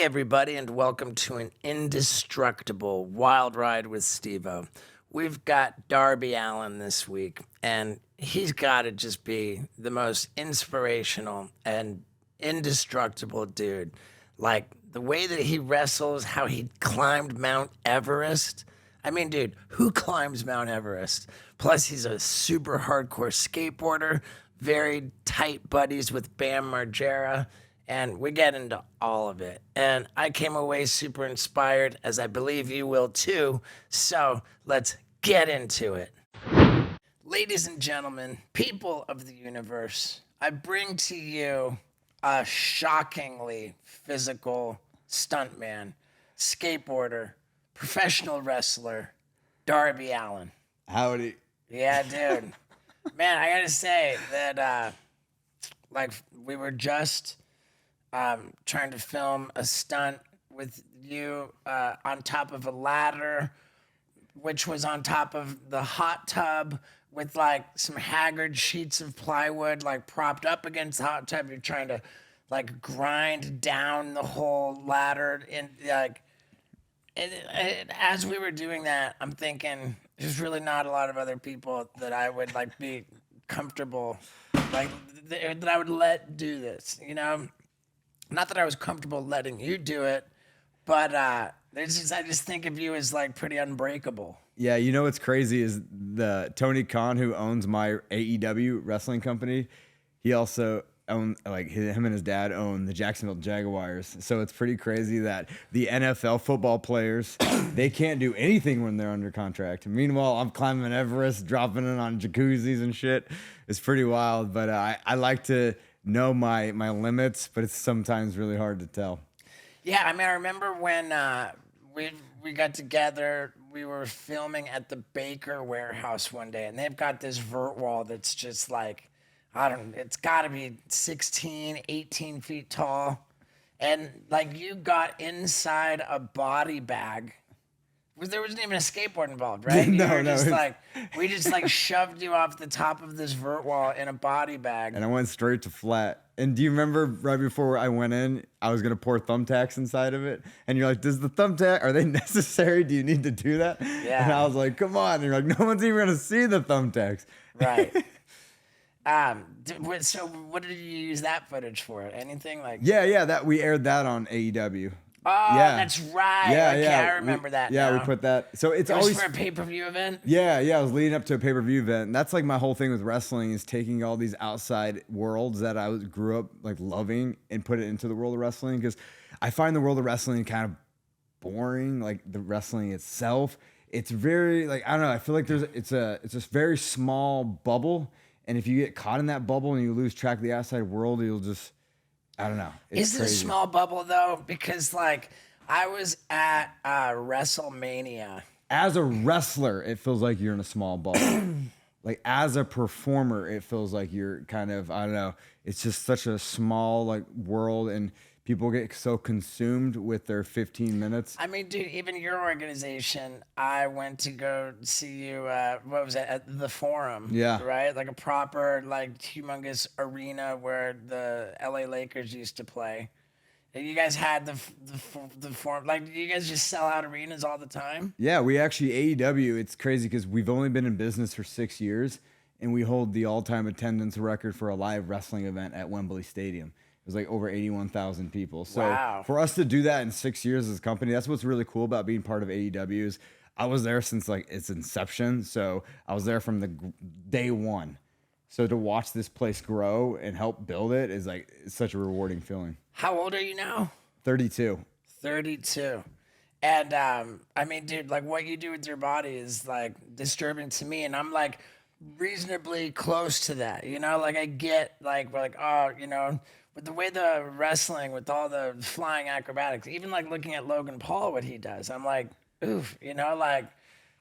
Hey, everybody, and welcome to an indestructible wild ride with Steve-O. We've got Darby Allin this week, and he's got to just be the most inspirational and indestructible dude. Like, the way that he wrestles, how he climbed Mount Everest. I mean, dude, who climbs Mount Everest? Plus, he's a super hardcore skateboarder, very tight buddies with Bam Margera. And we get into all of it. And I came away super inspired, as I believe you will too. So let's get into it. Ladies and gentlemen, people of the universe, I bring to you a shockingly physical stuntman, skateboarder, professional wrestler, Darby Allin. Howdy. Yeah, dude. Man, I gotta say that, we were just trying to film a stunt with you on top of a ladder, which was on top of the hot tub with like some haggard sheets of plywood like propped up against the hot tub. You're trying to like grind down the whole ladder and as we were doing that, I'm thinking there's really not a lot of other people that I would like be comfortable like that I would let do this, you know? Not that I was comfortable letting you do it, but I just think of you as like pretty unbreakable. Yeah, you know what's crazy is the Tony Khan, who owns my AEW wrestling company, he also owned, like him and his dad own the Jacksonville Jaguars. So it's pretty crazy that the NFL football players, they can't do anything when they're under contract. Meanwhile, I'm climbing Everest, dropping it on jacuzzis and shit. It's pretty wild, but I like to know my limits, but it's sometimes really hard to tell. Yeah, I mean, I remember when we got together, we were filming at the Baker warehouse one day, and they've got this vert wall that's just like, it's got to be 16, 18 feet tall. And like you got inside a body bag. There wasn't even a skateboard involved, right? We just like shoved you off the top of this vert wall in a body bag. And I went straight to flat. And do you remember right before I went in, I was going to pour thumbtacks inside of it? And you're like, are they necessary? Do you need to do that? Yeah. And I was like, come on. And you're like, no one's even going to see the thumbtacks. Right. So what did you use that footage for? Anything like? Yeah, that we aired that on AEW. Oh, yeah. That's right. I remember that. Yeah, now. we put that. So it was always for a pay-per-view event. Yeah, I was leading up to a pay-per-view event. And that's like my whole thing with wrestling is taking all these outside worlds that I grew up like loving and put it into the world of wrestling, because I find the world of wrestling kind of boring. Like the wrestling itself, it's very like, I don't know. I feel like it's a very small bubble, and if you get caught in that bubble and you lose track of the outside world, you'll just, I don't know. Is it a small bubble though? Because like I was at WrestleMania. As a wrestler, it feels like you're in a small bubble. Like as a performer, it feels like you're kind of, I don't know. It's just such a small like world, and people get so consumed with their 15 minutes. I mean, dude, even your organization, I went to go see you, what was it, at the Forum. Yeah. Right? Like a proper, like, humongous arena where the LA Lakers used to play. And you guys had the Forum. Like, do you guys just sell out arenas all the time? Yeah, we actually, AEW, it's crazy because we've only been in business for 6 years, and we hold the all-time attendance record for a live wrestling event at Wembley Stadium. It was like over 81,000 people. So wow. For us to do that in 6 years as a company, that's what's really cool about being part of AEW is I was there since like its inception. So I was there from the day one. So to watch this place grow and help build it is like, it's such a rewarding feeling. How old are you now? 32. 32. And I mean, dude, like what you do with your body is like disturbing to me. And I'm like reasonably close to that, you know, like I get like, we're like, oh, you know, with the way the wrestling, with all the flying acrobatics, even like looking at Logan Paul, what he does, I'm like, oof, you know, like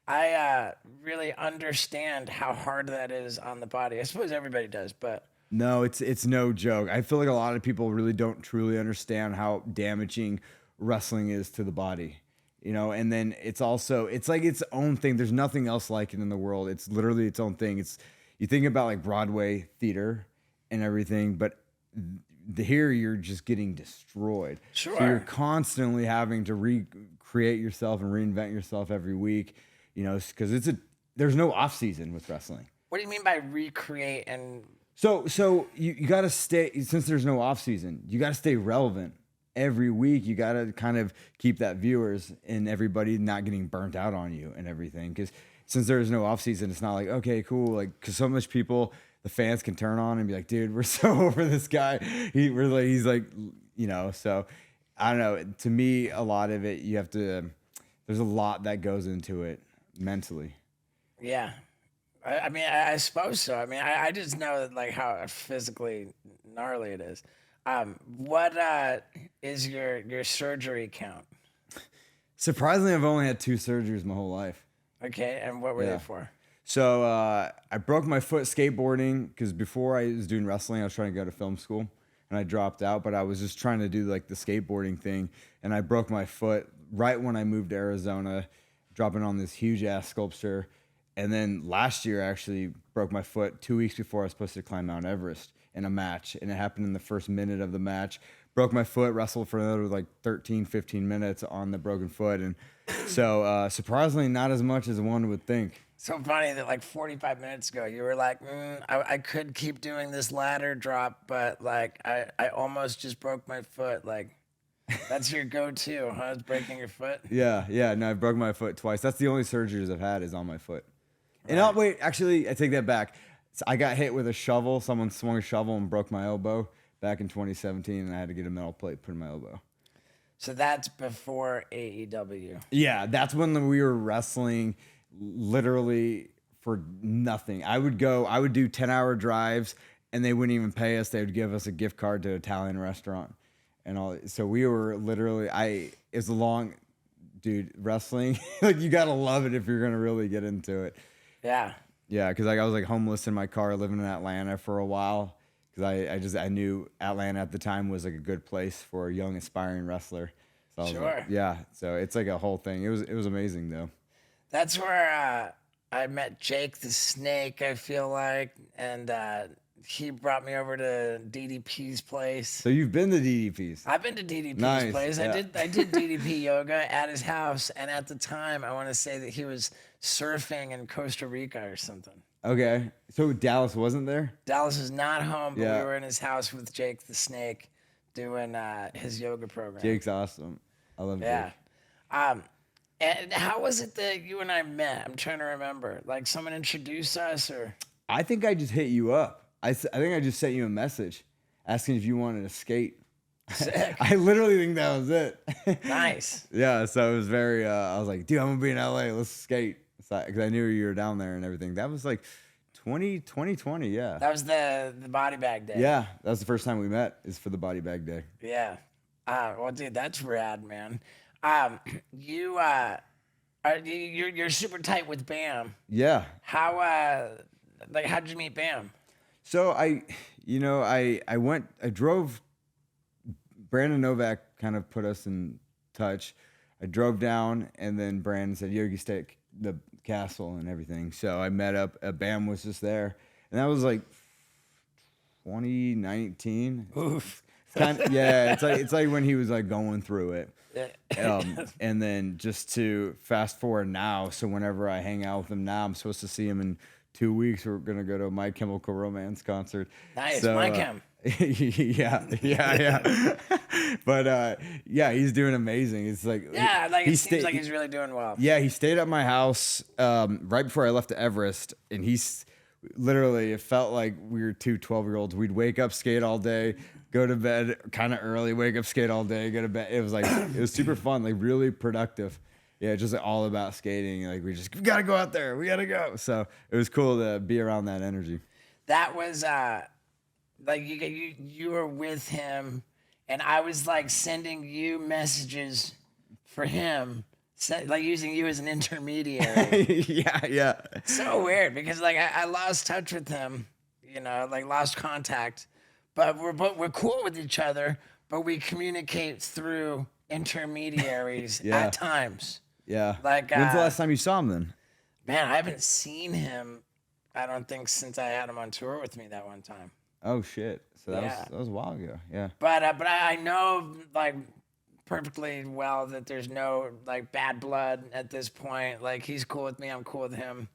I really understand how hard that is on the body. I suppose everybody does, but. No, it's no joke. I feel like a lot of people really don't truly understand how damaging wrestling is to the body, you know, and then it's like its own thing. There's nothing else like it in the world. It's literally its own thing. You think about like Broadway theater and everything, but here you're just getting destroyed. Sure. So you're constantly having to recreate yourself and reinvent yourself every week, because there's no off season with wrestling. What do you mean by recreate and? So you got to stay, since there's no off season, you got to stay relevant every week. You got to kind of keep that viewers and everybody not getting burnt out on you and everything. Because since there is no off season, it's not like, okay, cool. Like, because so much people, the fans can turn on and be like, dude, we're so over this guy. He's like, so I don't know. To me, a lot of it, there's a lot that goes into it mentally. Yeah. I mean, I suppose so. I mean, I just know that, like, how physically gnarly it is. What is your surgery count? Surprisingly, I've only had 2 surgeries my whole life. Okay, and what were they for? So I broke my foot skateboarding because before I was doing wrestling, I was trying to go to film school and I dropped out, but I was just trying to do like the skateboarding thing, and I broke my foot right when I moved to Arizona, dropping on this huge ass sculpture. And then last year, I actually broke my foot 2 weeks before I was supposed to climb Mount Everest in a match. And it happened in the first minute of the match. Broke my foot, wrestled for another like 13, 15 minutes on the broken foot. And so surprisingly, not as much as one would think. So funny that like 45 minutes ago, you were like, I could keep doing this ladder drop, but like I almost just broke my foot. Like, that's your go-to, huh? Is breaking your foot? Yeah. No, I broke my foot twice. That's the only surgeries I've had is on my foot. And wait, actually, I take that back. So I got hit with a shovel. Someone swung a shovel and broke my elbow back in 2017, and I had to get a metal plate put in my elbow. So that's before AEW. Yeah, that's when we were wrestling literally for nothing. I would do 10-hour drives, and they wouldn't even pay us. They would give us a gift card to an Italian restaurant and all. So we were literally, it's a long, dude, wrestling. Like, you got to love it if you're going to really get into it. Yeah. Yeah, because I was like homeless in my car living in Atlanta for a while because I knew Atlanta at the time was like a good place for a young aspiring wrestler. So I was like, yeah, so it's like a whole thing. It was amazing though. That's where I met Jake the Snake, I feel like, and he brought me over to DDP's place. So you've been to DDP's? I've been to DDP's nice. place. Yeah. I did DDP yoga at his house, and at the time, I want to say that he was surfing in Costa Rica or something. Okay, so Dallas wasn't there? Dallas is not home, but we were in his house with Jake the Snake doing his yoga program. Jake's awesome. I love Jake. Yeah. And how was it that you and I met? I'm trying to remember. Like, someone introduced us, or? I think I just hit you up. I think I just sent you a message asking if you wanted to skate. Sick. I literally think that was it. Nice. Yeah, so it was very, I was like, dude, I'm going to be in LA. Let's skate. Because I knew you were down there and everything. That was like 2020, yeah. That was the body bag day. Yeah, that was the first time we met, is for the body bag day. Yeah. Well, dude, that's rad, man. You're super tight with Bam. Yeah. How'd you meet Bam? So I drove, Brandon Novak kind of put us in touch. I drove down, and then Brandon said, yo, you stay at the castle and everything. So I met up, Bam was just there. And that was like 2019. Oof. Yeah, it's like when he was like going through it. And then just to fast forward now, so whenever I hang out with him now, I'm supposed to see him in 2 weeks. We're gonna go to a My Chemical Romance concert. Nice, so, My Chem. yeah. But yeah, he's doing amazing. It's like it seems like he's really doing well. Yeah, he stayed at my house right before I left to Everest, and he's literally, it felt like we were two 12-year-olds. We'd wake up, skate all day, go to bed kind of early, wake up, skate all day, go to bed. It was super fun, like really productive. Yeah, just like all about skating. Like we gotta go out there. We gotta go. So it was cool to be around that energy. That was like you were with him, and I was like sending you messages for him, like using you as an intermediary. yeah. So weird because like I lost touch with him, like lost contact, but we're cool with each other, but we communicate through intermediaries at times. Yeah. Like, when's the last time you saw him then? Man, I haven't seen him, I don't think, since I had him on tour with me that one time. Oh shit! So that was a while ago. Yeah. But I know like perfectly well that there's no like bad blood at this point. Like he's cool with me, I'm cool with him.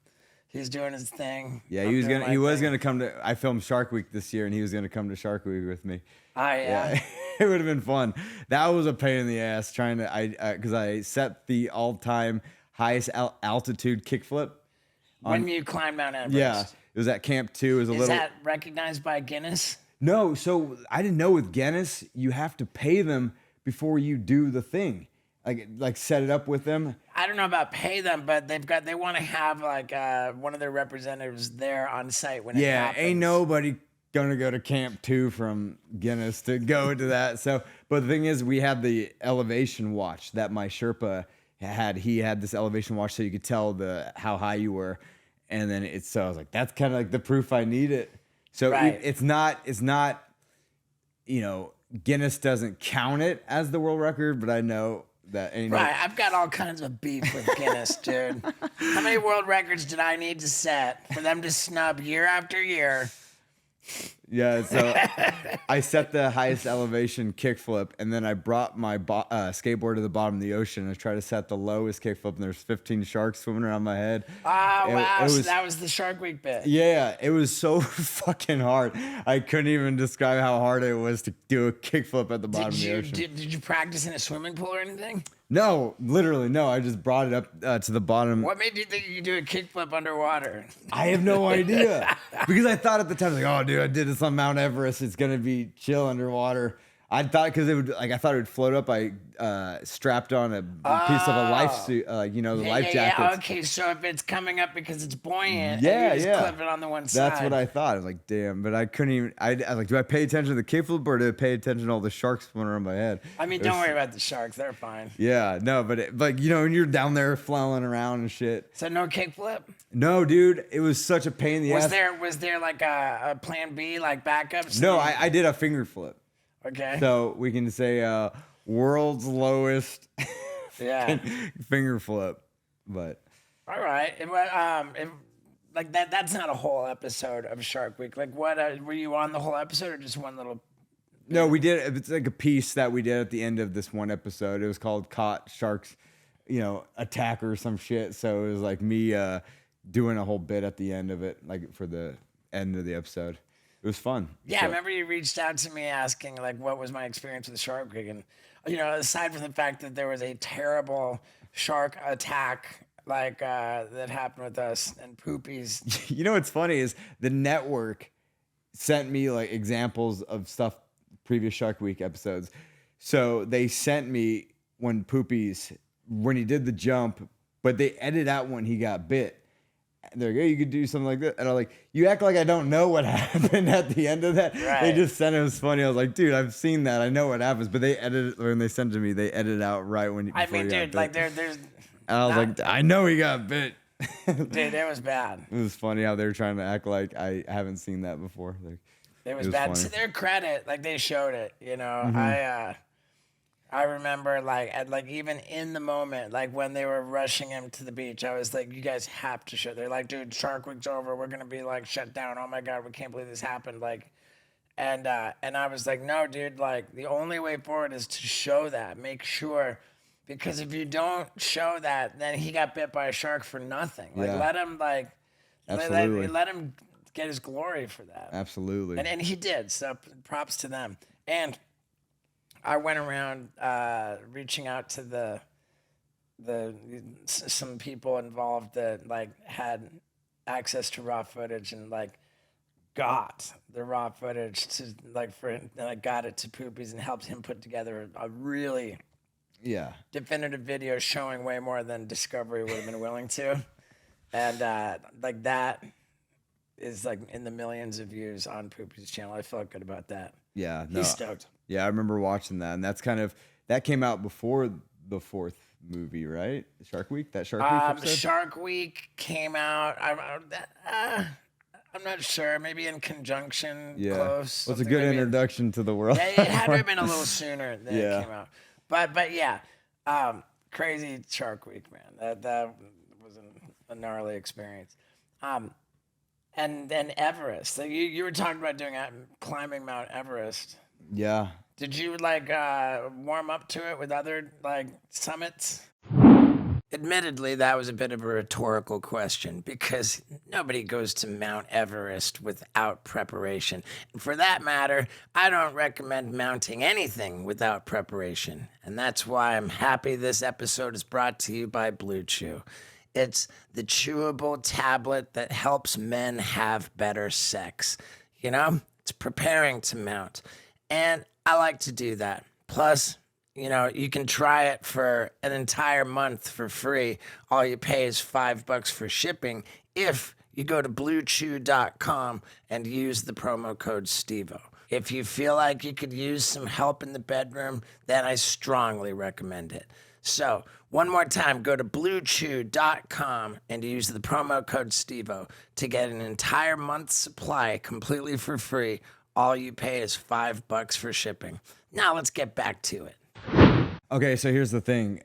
He's doing his thing. Yeah, I'm he was doing gonna my thing. come to. I filmed Shark Week this year, and he was gonna come to Shark Week with me. Yeah. It would have been fun. That was a pain in the ass trying to because I set the all-time highest altitude kickflip. When you climb Mount Everest. Yeah, it was at Camp 2. It was a Is little. that recognized by Guinness? No, so I didn't know with Guinness you have to pay them before you do the thing. Like set it up with them. I don't know about pay them, but they want to have like one of their representatives there on site when it happens. Ain't nobody gonna go to Camp 2 from Guinness to go to that. So, but the thing is, we had the elevation watch that my Sherpa had. He had this elevation watch so you could tell how high you were, and then so I was like, that's kind of like the proof I need it. So Right. it's not, Guinness doesn't count it as the world record, but I know that ain't Right, I've got all kinds of beef with Guinness, dude. How many world records did I need to set for them to snub year after year? Yeah, so I set the highest elevation kickflip, and then I brought my skateboard to the bottom of the ocean. I tried to set the lowest kickflip, and there's 15 sharks swimming around my head. Oh, wow. So was, that was the Shark Week bit. yeah, it was so fucking hard. I couldn't even describe how hard it was to do a kickflip at the bottom of the ocean. Did you practice in a swimming pool or anything? No, literally, no. I just brought it up to the bottom. What made you think you could do a kickflip underwater? I have no idea. Because I thought at the time, like, oh, dude, I did this on Mount Everest. It's going to be chill underwater. I thought because I thought it would float up. I strapped on a piece of a life suit, the life jacket. Yeah, okay, so if it's coming up because it's buoyant, Yeah, and you just clip it on the one side. That's what I thought. I was like, damn, but I couldn't even. I was like, do I pay attention to the kickflip or do I pay attention to all the sharks swimming around my head? I mean, don't worry about the sharks; they're fine. Yeah, no, but when you're down there flailing around and shit. So no kickflip? No, dude, it was such a pain in the ass. Was there like a plan B, like backups? No, I did a finger flip. Okay. So we can say world's lowest Yeah. finger flip, but All right. Like that's not a whole episode of Shark Week. Like what, were you on the whole episode or just one little? no, we did. It's like a piece that we did at the end of this one episode. It was called "Caught Sharks," attack or some shit. So it was like me doing a whole bit at the end of it, like for the end of the episode. It was fun. Yeah, So- I remember you reached out to me asking like what was my experience with Shark Week, and aside from the fact that there was a terrible shark attack like that happened with us and Poopies. You know what's funny is the network sent me like examples of stuff previous Shark Week episodes. So they sent me when he did the jump, but they edited out when he got bit. And they're like, hey, you could do something like that. And I'm like, you act like I don't know what happened at the end of that. Right. They just said it was funny. I was like, dude, I've seen that. I know what happens. But they edited when they sent it to me. They edited out right when. I mean, dude, like there's. And I was like, I know he got bit. Dude, it was bad. It was funny how they were trying to act like I haven't seen that before. Like, It was was bad. funny. To their credit, like they showed it. Mm-hmm. I remember like even in the moment, like when they were rushing him to the beach, I was like, you guys have to show. They're like, dude, Shark Week's over. We're gonna be like shut down. Oh my god, we can't believe this happened. Like, and I was like, no, dude. Like the only way forward is to show that. Make sure. Because if you don't show that, then he got bit by a shark for nothing. Like Yeah. let him Absolutely. let him get his glory for that. Absolutely. And he did. So props to them. And I went around reaching out to some people involved that like had access to raw footage and like got the raw footage to got it to Poopies and helped him put together a really Yeah. definitive video showing way more than Discovery would have been willing to. And like that is like in the millions of views on Poopies' channel. I felt good about that. Yeah. No. He's stoked. Yeah, I remember watching that, and that came out before the fourth movie, right? Shark Week. That Shark Week episode. Shark Week came out. I'm not sure. Maybe in conjunction. Yeah. Close. Well, it's a something good maybe. introduction to the world. Yeah, it had to have been a little sooner than Yeah. it came out. But yeah, crazy Shark Week, man. That was a gnarly experience. and then Everest. So you were talking about climbing Mount Everest. Yeah. Did you warm up to it with other summits? Admittedly, that was a bit of a rhetorical question because nobody goes to Mount Everest without preparation. And for that matter, I don't recommend mounting anything without preparation. And that's why I'm happy this episode is brought to you by BlueChew. It's the chewable tablet that helps men have better sex. You know, it's preparing to mount. And I like to do that. Plus, you can try it for an entire month for free. All you pay is $5 for shipping if you go to BlueChew.com and use the promo code STEVO. If you feel like you could use some help in the bedroom, then I strongly recommend it. So, one more time, go to BlueChew.com and use the promo code STEVO to get an entire month's supply completely for free. All you pay is $5 for shipping. Now let's get back to it. Okay, so here's the thing.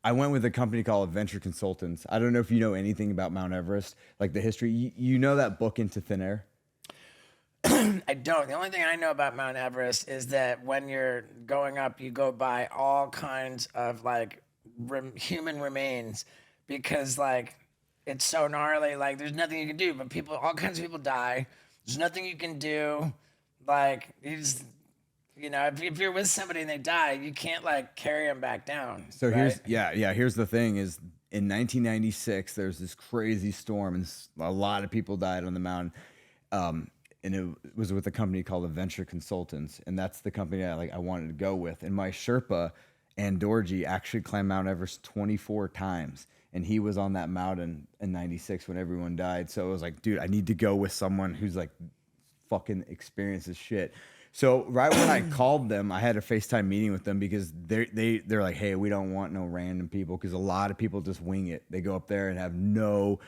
I went with a company called Adventure Consultants. I don't know if you know anything about Mount Everest, like the history. You know that book, Into Thin Air? I don't. The only thing I know about Mount Everest is that when you're going up, you go by all kinds of human remains because it's so gnarly. There's nothing you can do, but all kinds of people die. There's nothing you can do. If you're with somebody and they die, you can't carry them back down. So right? here's the thing is in 1996, there's this crazy storm and a lot of people died on the mountain. And it was with a company called Adventure Consultants. And that's the company I wanted to go with. And my Sherpa, Dorji, actually climbed Mount Everest 24 times. And he was on that mountain in 96 when everyone died. So I was like, dude, I need to go with someone who's fucking experiences shit. So right when I called them, I had a FaceTime meeting with them because they're like, hey, we don't want no random people because a lot of people just wing it. They go up there and have no,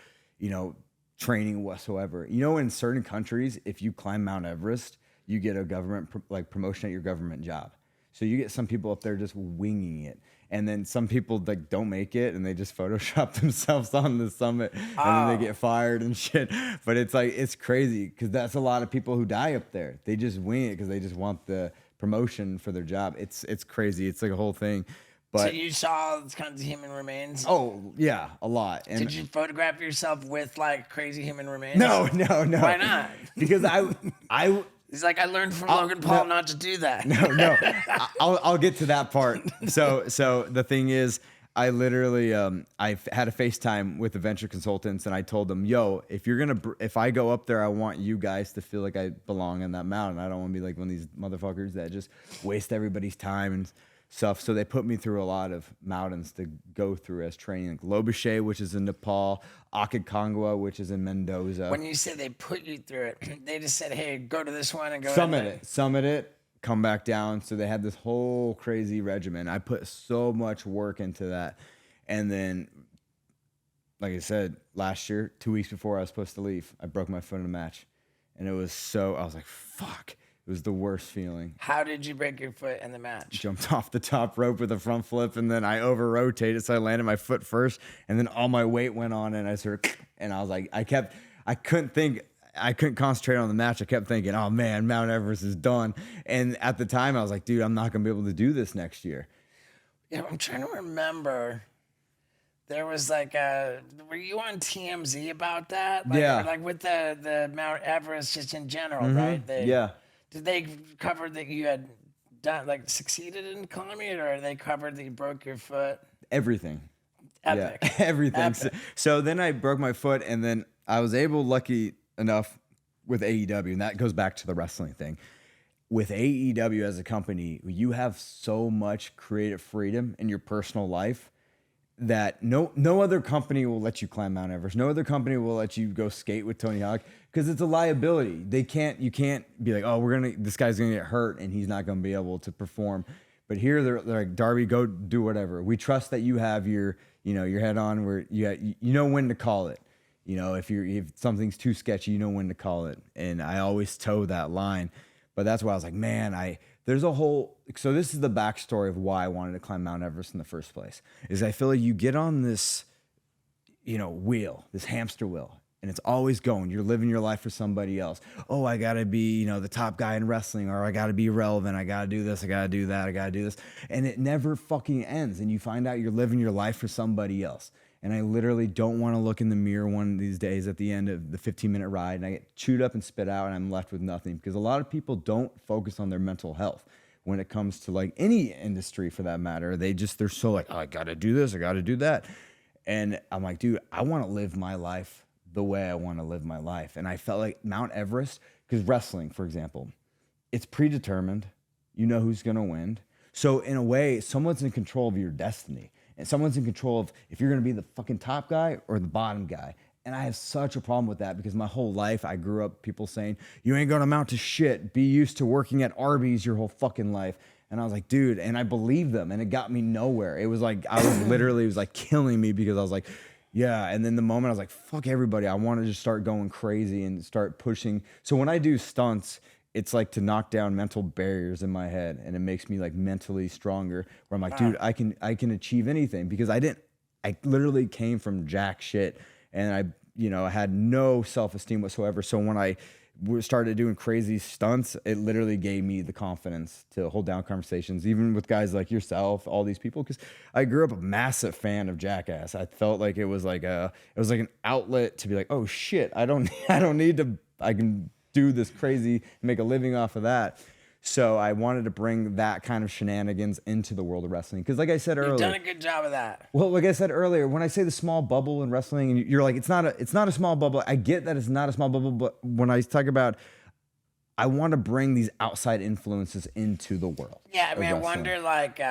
training whatsoever. In certain countries, if you climb Mount Everest, you get a government promotion at your government job. So you get some people up there just winging it. And then some people don't make it and they just Photoshop themselves on the summit and then they get fired and shit. But it's crazy because that's a lot of people who die up there. They just wing it because they just want the promotion for their job. It's crazy. It's like a whole thing. But so you saw these kinds of human remains? Oh, yeah, a lot. And did you photograph yourself with crazy human remains? No. Why not? Because I He's like, I learned from Logan Paul not to do that. No. I'll get to that part. So the thing is, I literally I had a FaceTime with the Venture Consultants, and I told them, yo, if I go up there, I want you guys to feel like I belong on that mountain. I don't want to be like one of these motherfuckers that just waste everybody's time and stuff. So they put me through a lot of mountains to go through as training, like Lobuche, which is in Nepal, Aconcagua, which is in Mendoza. When you say they put you through it, they just said, hey, go to this one and go summit it, come back down. So they had this whole crazy regimen. I put so much work into that. And then, like I said, last year, 2 weeks before I was supposed to leave, I broke my foot in a match. And I was like, fuck. It was the worst feeling. How did you break your foot in the match? Jumped off the top rope with a front flip, and then I over-rotated, so I landed my foot first, and then all my weight went on, and I was like, I couldn't concentrate on the match. I kept thinking, oh man, Mount Everest is done. And at the time, I was like, dude, I'm not going to be able to do this next year. Yeah, I'm trying to remember. There was were you on TMZ about that? Yeah. With the Mount Everest just in general, right? Yeah. Did they cover that you had done succeeded in climbing it, or they covered that you broke your foot? Everything. Epic. Yeah, everything. Epic. So then I broke my foot, and then I was lucky enough with AEW, and that goes back to the wrestling thing. With AEW as a company, you have so much creative freedom in your personal life that no other company will let you climb Mount Everest. No other company will let you go skate with Tony Hawk because it's a liability. You can't be like, oh, this guy's gonna get hurt and he's not gonna be able to perform. But here they're like, Darby, go do whatever. We trust that you have your head on where you know when to call it. If something's too sketchy, you know when to call it. And I always toe that line. But that's why I was like, man, so this is the backstory of why I wanted to climb Mount Everest in the first place, is I feel like you get on this, wheel, this hamster wheel, And it's always going. You're living your life for somebody else. Oh, I got to be, the top guy in wrestling, or I got to be relevant. I got to do this. I got to do that. I got to do this. And it never fucking ends. And you find out you're living your life for somebody else. And I literally don't want to look in the mirror one of these days at the end of the 15-minute ride and I get chewed up and spit out and I'm left with nothing, because a lot of people don't focus on their mental health when it comes to like any industry for that matter. They're so like, oh, I got to do this. I got to do that. And I'm like, dude, I want to live my life the way I want to live my life. And I felt like Mount Everest, because wrestling, for example, it's predetermined. You know who's going to win. So in a way, someone's in control of your destiny. And someone's in control of if you're going to be the fucking top guy or the bottom guy. And I have such a problem with that, because my whole life I grew up people saying, you ain't going to amount to shit. Be used to working at Arby's your whole fucking life. And I was like, dude, and I believed them, and it got me nowhere. It was like, it was like killing me, because I was like, yeah. And then the moment I was like, fuck everybody. I want to just start going crazy and start pushing. So when I do stunts, it's like to knock down mental barriers in my head, and it makes me like mentally stronger, where I'm like, dude, I can achieve anything, because I literally came from jack shit, and I had no self-esteem whatsoever. So when I started doing crazy stunts, it literally gave me the confidence to hold down conversations, even with guys like yourself, all these people, because I grew up a massive fan of Jackass. I felt like it was like an outlet to be like, oh shit, I don't need to, I can do this crazy and make a living off of that. So I wanted to bring that kind of shenanigans into the world of wrestling. Because like I said earlier, you've done a good job of that. Well, like I said earlier, when I say the small bubble in wrestling, and you're like, it's not a small bubble. I get that it's not a small bubble, but when I talk about, I want to bring these outside influences into the world. Yeah, I mean, I wonder, like,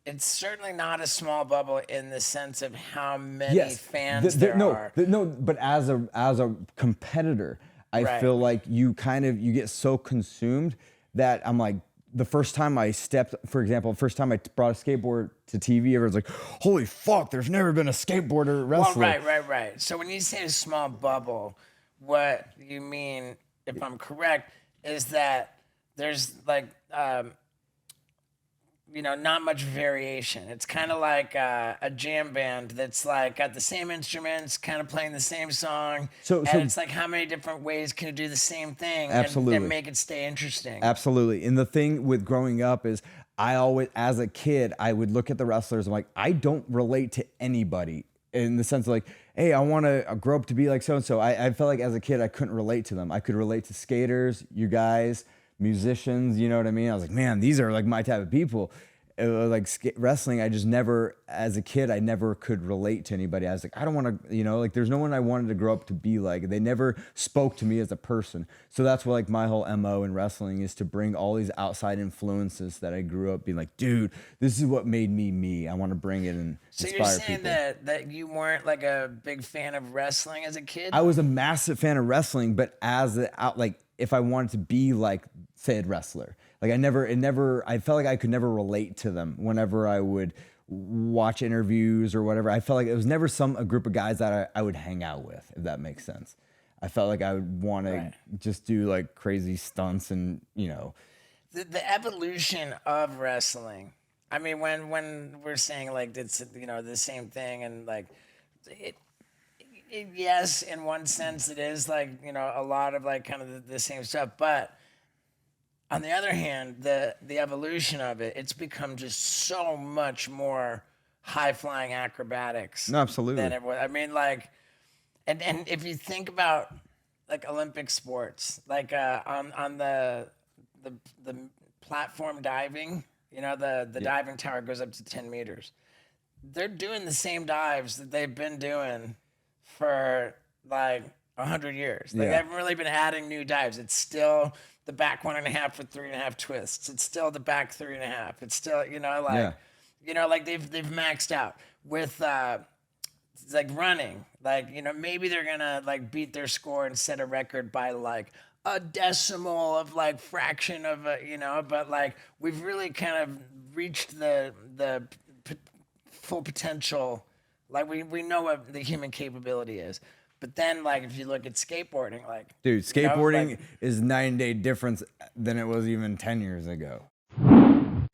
it's certainly not a small bubble in the sense of how many fans there are. No, but as a competitor, I feel like you get so consumed that I'm like, the first time I brought a skateboard to TV, everyone's like, holy fuck, there's never been a skateboarder wrestler. Well, right. So when you say a small bubble, what you mean, if I'm correct, is that there's like, not much variation. It's kind of like a jam band that's like got the same instruments, kind of playing the same song. So it's like, how many different ways can you do the same thing and make it stay interesting? Absolutely. And the thing with growing up is I always, as a kid, I would look at the wrestlers. I'm like, I don't relate to anybody in the sense of like, hey, I want to grow up to be like so-and-so. I felt like as a kid, I couldn't relate to them. I could relate to skaters, you guys, musicians, you know what I mean? I was like, man, these are like my type of people. Like wrestling, I just never, as a kid, I never could relate to anybody. I was like, I don't want to, like there's no one I wanted to grow up to be like. They never spoke to me as a person. So that's what like my whole MO in wrestling is, to bring all these outside influences that I grew up being like, dude, this is what made me me. I want to bring it and inspire people. So you're saying that you weren't like a big fan of wrestling as a kid? I was a massive fan of wrestling, but if I wanted to be like said wrestler, like I felt like I could never relate to them whenever I would watch interviews or whatever. I felt like it was never a group of guys that I would hang out with, if that makes sense. I felt like I would want to just do like crazy stunts and, The evolution of wrestling. I mean, when we're saying like it's, the same thing, and like yes, in one sense it is like, a lot of like kind of the same stuff, but on the other hand, the evolution of it, it's become just so much more high-flying acrobatics. No, absolutely. Than it was. I mean, like, and if you think about like Olympic sports, like on the platform diving, the diving tower goes up to 10 meters. They're doing the same dives that they've been doing for like 100 years. Like, they haven't really been adding new dives. It's still the back 1.5 with 3.5 twists. It's still the back 3.5. It's still, like they've maxed out with like running. Like, maybe they're gonna like beat their score and set a record by like a decimal of like fraction of a, but like we've really kind of reached the full potential. Like we know what the human capability is. But then, like, if you look at skateboarding, like... Dude, skateboarding is night and day difference than it was even 10 years ago.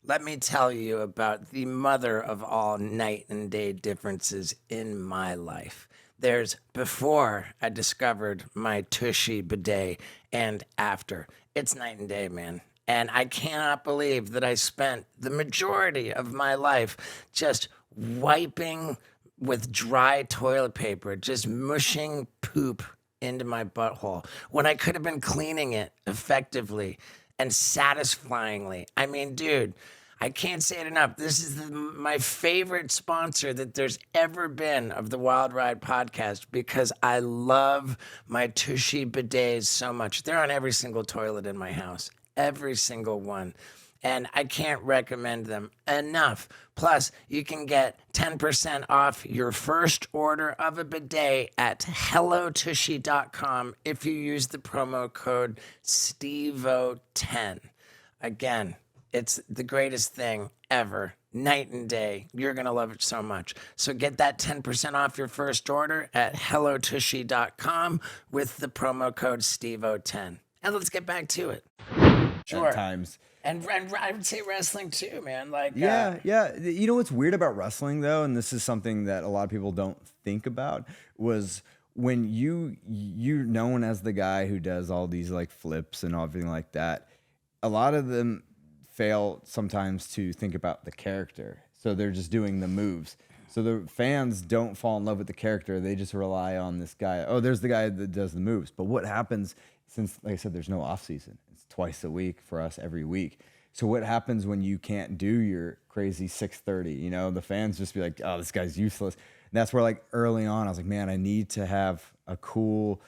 Let me tell you about the mother of all night and day differences in my life. There's before I discovered my Tushy bidet and after. It's night and day, man. And I cannot believe that I spent the majority of my life just wiping with dry toilet paper, just mushing poop into my butthole when I could have been cleaning it effectively and satisfyingly. I mean, dude, I can't say it enough. This is my favorite sponsor that there's ever been of the Wild Ride podcast because I love my Tushy bidets so much. They're on every single toilet in my house, every single one. And I can't recommend them enough. Plus, you can get 10% off your first order of a bidet at hellotushy.com if you use the promo code STEVO10. Again, it's the greatest thing ever. Night and day. You're going to love it so much. So get that 10% off your first order at hellotushy.com with the promo code STEVO10. And let's get back to it. Sure. At times. And I would say wrestling too, man. Like yeah. You know what's weird about wrestling though, and this is something that a lot of people don't think about, was when you're known as the guy who does all these like flips and everything like that. A lot of them fail sometimes to think about the character, so they're just doing the moves. So the fans don't fall in love with the character; they just rely on this guy. Oh, there's the guy that does the moves. But what happens since, like I said, there's no off season? Twice a week for us every week. So what happens when you can't do your crazy 6:30? You know, the fans just be like, oh, this guy's useless. And that's where like early on, I was like, man, I need to have a cool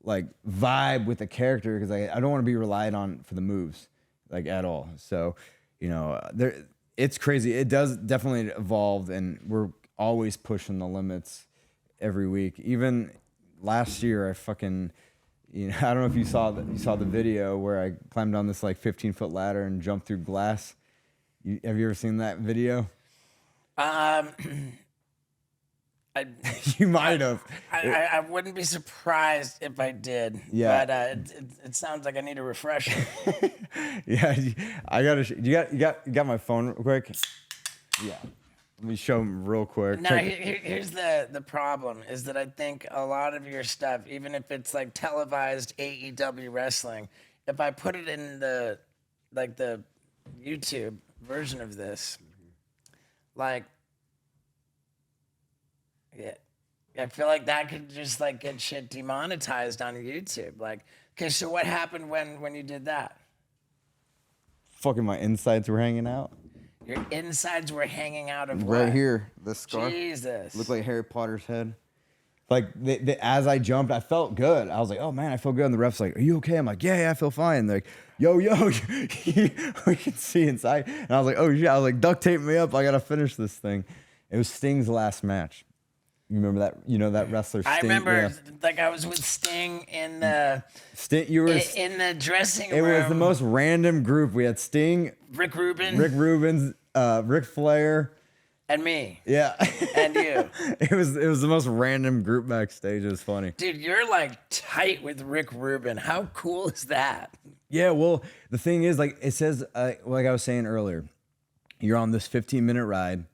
like vibe with the character because I don't want to be relied on for the moves like at all. So, you know, it's crazy. It does definitely evolve and we're always pushing the limits every week. Even last year, I don't know if you saw the video where I climbed on this like 15-foot ladder and jumped through glass. Have you ever seen that video? You might have. I wouldn't be surprised if I did. Yeah. But it sounds like I need a refresher. Yeah, I gotta. You got my phone real quick? Yeah. Let me show them real quick. Now, here's the problem is that I think a lot of your stuff, even if it's like televised AEW wrestling, if I put it in the YouTube version of this, like, yeah, I feel like that could just like get shit demonetized on YouTube. Like, okay, so what happened when you did that? Fucking my insides were hanging out. Your insides were hanging out of right what? Here, this scar. Jesus. Looked like Harry Potter's head. Like as I jumped, I felt good. I was like, "Oh man, I feel good." And the ref's like, "Are you okay?" I'm like, "Yeah, I feel fine." And they're like, "Yo, we can see inside." And I was like, "Oh shit!" I was like, "Duct tape me up. I gotta finish this thing." It was Sting's last match. You remember that? You know that wrestler Sting? I remember, like I was with Sting in the in the dressing room. It was the most random group. We had Sting, Rick Rubin, Ric Flair, and me. Yeah, and you. It was the most random group backstage. It was funny. Dude, you're like tight with Rick Rubin. How cool is that? Yeah, well, the thing is, like it says, like I was saying earlier, you're on this 15-minute ride.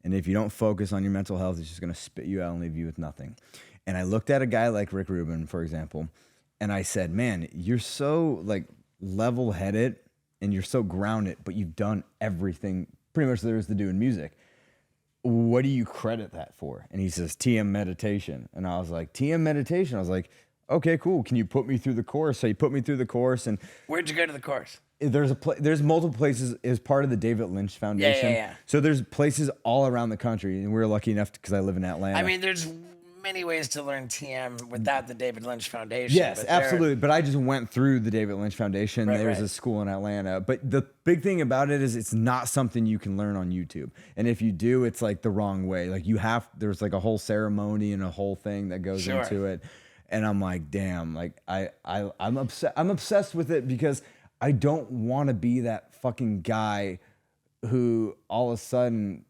And if you don't focus on your mental health, it's just going to spit you out and leave you with nothing. And I looked at a guy like Rick Rubin, for example, and I said, man, you're so like level-headed and you're so grounded, but you've done everything pretty much there is to do in music. What do you credit that for? And he says, TM meditation. And I was like, TM meditation? I was like, okay, cool. Can you put me through the course? So he put me through the course. And where'd you go to the course? There's multiple places as part of the David Lynch Foundation. Yeah. So there's places all around the country, and we're lucky enough because I live in Atlanta. I mean, there's many ways to learn TM without the David Lynch Foundation. Yes, absolutely. But I just went through the David Lynch Foundation. Right, There's a school in Atlanta. But the big thing about it is it's not something you can learn on YouTube. And if you do, it's like the wrong way. Like there's like a whole ceremony and a whole thing that goes into it. And I'm like, damn, like I'm obsessed with it because I don't want to be that fucking guy who all of a sudden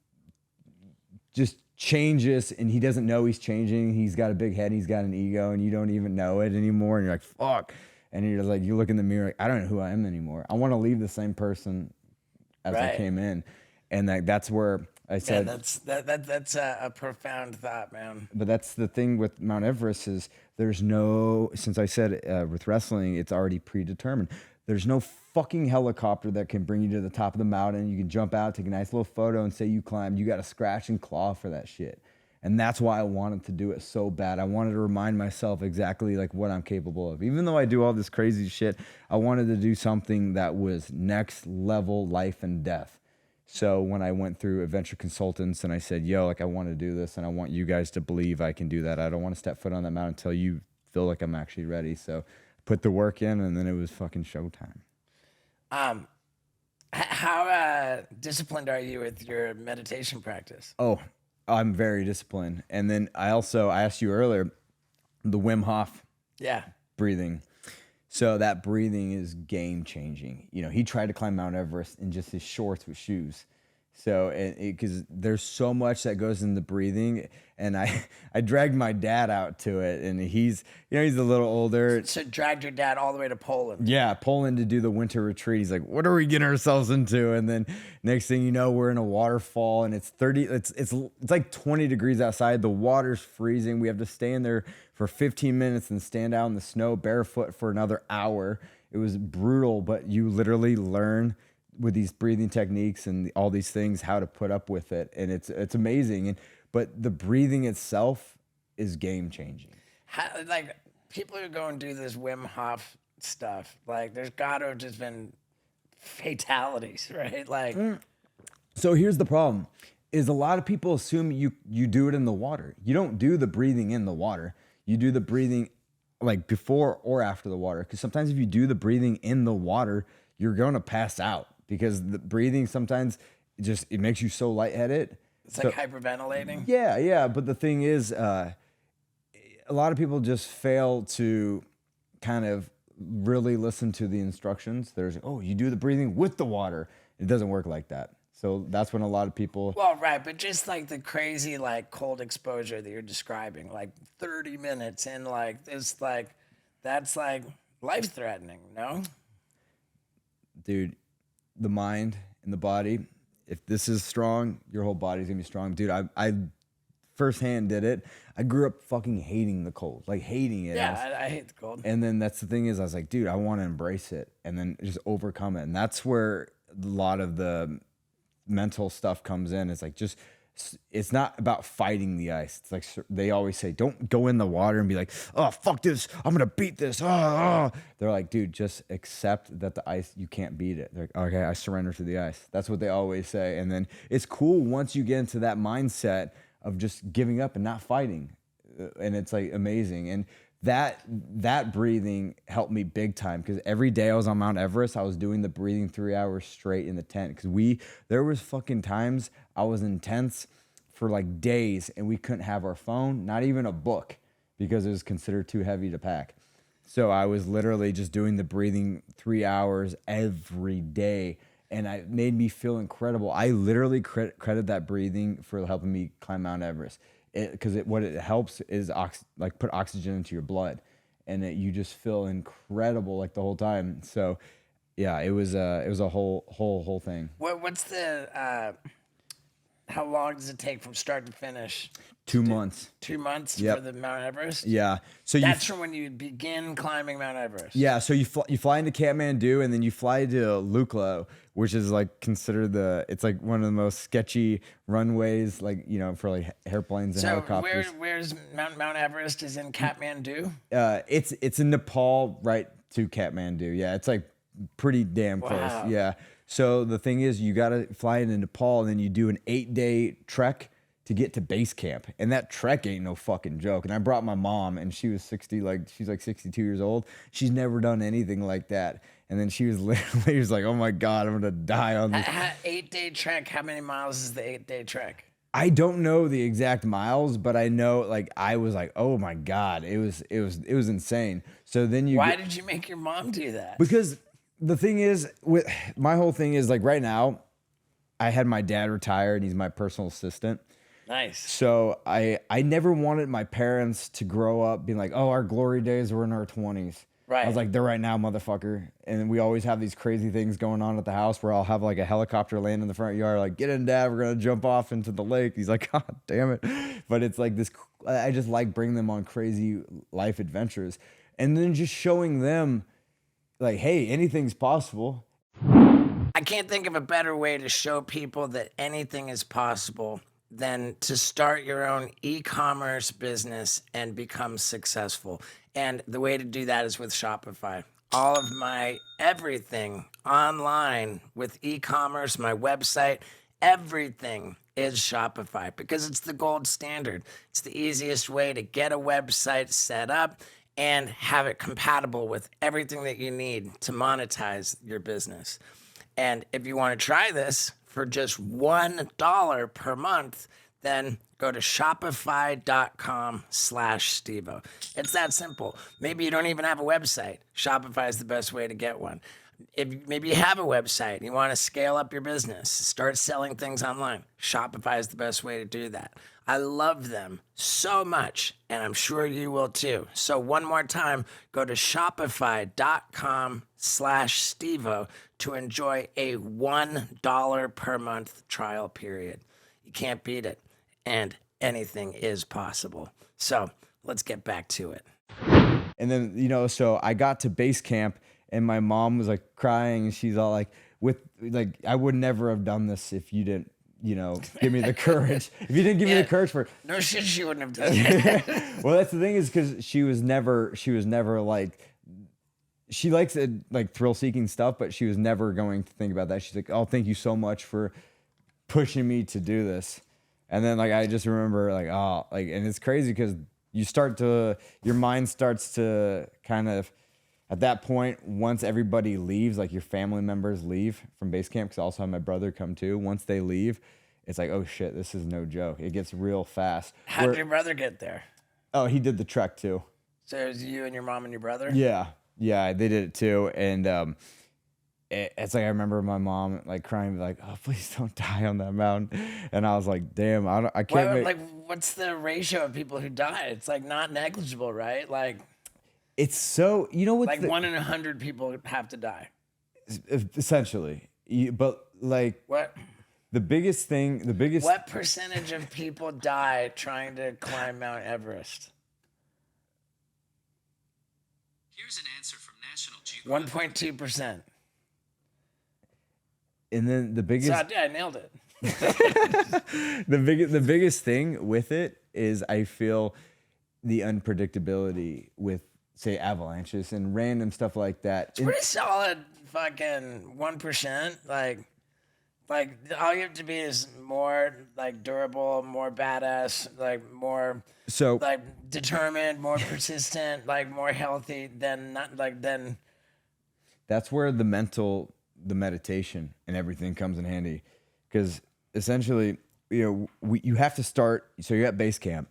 just changes and he doesn't know he's changing. He's got a big head, he's got an ego, and you don't even know it anymore. And you're like, fuck. And you're just like, you look in the mirror, like, I don't know who I am anymore. I want to leave the same person as I came in. And that's where I said, that's a profound thought, man. but that's the thing with Mount Everest is there's no, since I said with wrestling, it's already predetermined. There's no fucking helicopter that can bring you to the top of the mountain. You can jump out, take a nice little photo and say you climbed. You got to scratch and claw for that shit. And that's why I wanted to do it so bad. I wanted to remind myself exactly like what I'm capable of. Even though I do all this crazy shit, I wanted to do something that was next level life and death. So when I went through Adventure Consultants and I said, yo, like I want to do this and I want you guys to believe I can do that. I don't want to step foot on that mountain until you feel like I'm actually ready. So put the work in and then it was fucking showtime. How disciplined are you with your meditation practice? Oh, I'm very disciplined. And then I asked you earlier, the Wim Hof breathing. So that breathing is game changing. You know, he tried to climb Mount Everest in just his shorts with shoes. So, because there's so much that goes into breathing, and I dragged my dad out to it, and he's a little older. So dragged your dad all the way to Poland. Yeah, Poland to do the winter retreat. He's like, "What are we getting ourselves into?" And then next thing you know, we're in a waterfall, and it's like 20 degrees outside. The water's freezing. We have to stay in there for 15 minutes and stand out in the snow barefoot for another hour. It was brutal, but you literally learn with these breathing techniques and all these things, how to put up with it. And it's amazing. But the breathing itself is game changing. Like people who go and do this Wim Hof stuff, like there's got to have just been fatalities, right? Like, so here's the problem is a lot of people assume you do it in the water. You don't do the breathing in the water. You do the breathing like before or after the water. Because sometimes if you do the breathing in the water, you're going to pass out. Because the breathing sometimes it makes you so lightheaded. It's like hyperventilating. Yeah. But the thing is, a lot of people just fail to kind of really listen to the instructions. There's, you do the breathing with the water. It doesn't work like that. So that's when a lot of people. Well, right, but just like the crazy like cold exposure that you're describing, like 30 minutes in like it's like that's like life threatening, no? Dude. The mind and the body, if this is strong, your whole body's gonna be strong. Dude, I firsthand did it. I grew up fucking hating the cold, like hating it. Yeah, I hate the cold. And then that's the thing is I was like, dude, I want to embrace it and then just overcome it. And that's where a lot of the mental stuff comes in. It's like it's not about fighting the ice. It's like they always say, don't go in the water and be like, oh, fuck this. I'm going to beat this. They're like, dude, just accept that the ice, you can't beat it. They're like, okay, I surrender to the ice. That's what they always say. And then it's cool once you get into that mindset of just giving up and not fighting. And it's like amazing. And that breathing helped me big time because every day I was on Mount Everest, I was doing the breathing 3 hours straight in the tent because there was fucking times I was in tents for like days and we couldn't have our phone, not even a book because it was considered too heavy to pack. So I was literally just doing the breathing 3 hours every day and it made me feel incredible. I literally credit that breathing for helping me climb Mount Everest. Because what it helps is put oxygen into your blood, and you just feel incredible like the whole time. So, yeah, it was a whole thing. What's the how long does it take from start to finish? 2 months. 2 months Yep. for the Mount Everest. Yeah. So that's from when you begin climbing Mount Everest. Yeah. So you fly into Kathmandu and then you fly to Lukla, which is like considered it's like one of the most sketchy runways, like for like airplanes and helicopters. Where's Mount Everest is in Kathmandu? It's in Nepal, right to Kathmandu. Yeah, it's like pretty damn close. Wow. Yeah. So the thing is, you got to fly into Nepal and then you do an 8-day trek to get to base camp. And that trek ain't no fucking joke. And I brought my mom and she's like 62 years old. She's never done anything like that. And then she was literally like, oh my God, I'm going to die on this. 8-day trek. How many miles is the 8-day trek? I don't know the exact miles, but I know like I was like, oh my God, it was insane. So then Why did you make your mom do that? Because the thing is, with my whole thing is like right now, I had my dad retire and he's my personal assistant. Nice. So I never wanted my parents to grow up being like, oh, our glory days were in our 20s. Right. I was like, they're right now, motherfucker. And we always have these crazy things going on at the house where I'll have like a helicopter land in the front yard, like, get in, Dad, we're going to jump off into the lake. He's like, God damn it. But it's like this, I just like bringing them on crazy life adventures. And then just showing them like, hey, anything's possible. I can't think of a better way to show people that anything is possible than to start your own e-commerce business and become successful. And the way to do that is with Shopify. All of my everything online with e-commerce, my website, everything is Shopify because it's the gold standard. It's the easiest way to get a website set up and have it compatible with everything that you need to monetize your business. And if you want to try this for just $1 per month, then go to shopify.com/Stevo. It's that simple. Maybe you don't even have a website. Shopify is the best way to get one. If maybe you have a website and you want to scale up your business, start selling things online, Shopify is the best way to do that. I love them so much, and I'm sure you will too. So one more time, go to shopify.com/Stevo to enjoy a $1 per month trial period. You can't beat it, and anything is possible. So let's get back to it. And then, so I got to base camp and my mom was like crying and she's all like, I would never have done this if you didn't, give me the courage. If you didn't give me the courage for it. No shit, she wouldn't have done it. Well, that's the thing is because she was never like, she likes like thrill seeking stuff, but she was never going to think about that. She's like, oh, thank you so much for pushing me to do this. And then like, I just remember like, oh, like, and it's crazy because your mind starts to kind of, at that point, once everybody leaves, like your family members leave from base camp, because I also have my brother come too. Once they leave, it's like, oh shit, this is no joke. It gets real fast. How did your brother get there? Oh, he did the trek too. So it was you and your mom and your brother? Yeah, they did it too. And it's like I remember my mom like crying, like, "Oh, please don't die on that mountain." And I was like, "Damn, I can't." Like, what's the ratio of people who die? It's like not negligible, right? Like. It's so, what's like 1 in 100 people have to die. Essentially. But like what? What percentage of people die trying to climb Mount Everest? Here's an answer from National Geographic. 1.2%. And then the biggest So I nailed it. the biggest thing with it is I feel the unpredictability with, say, avalanches and random stuff like that. It's pretty solid fucking 1%. Like all you have to be is more like durable, more badass, like more like determined, more persistent, like more healthy than not like then. That's where the meditation and everything comes in handy. Because essentially, you have to start, so you're at base camp.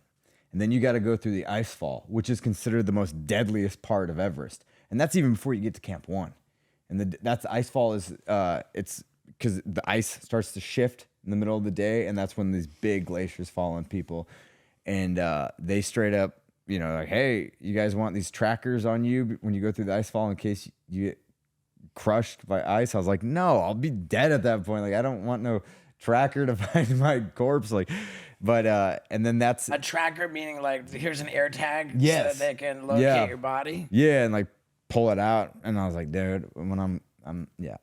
And then you got to go through the ice fall, which is considered the most deadliest part of Everest. And that's even before you get to Camp 1. And that's the ice fall is, it's because the ice starts to shift in the middle of the day. And that's when these big glaciers fall on people. And they straight up, like, hey, you guys want these trackers on you when you go through the ice fall in case you get crushed by ice? I was like, no, I'll be dead at that point. Like, I don't want no tracker to find my corpse. Like, but and then that's a tracker, meaning like here's an air tag, yes, so that they can locate your body. Yeah, and like pull it out. And I was like, dude, when I'm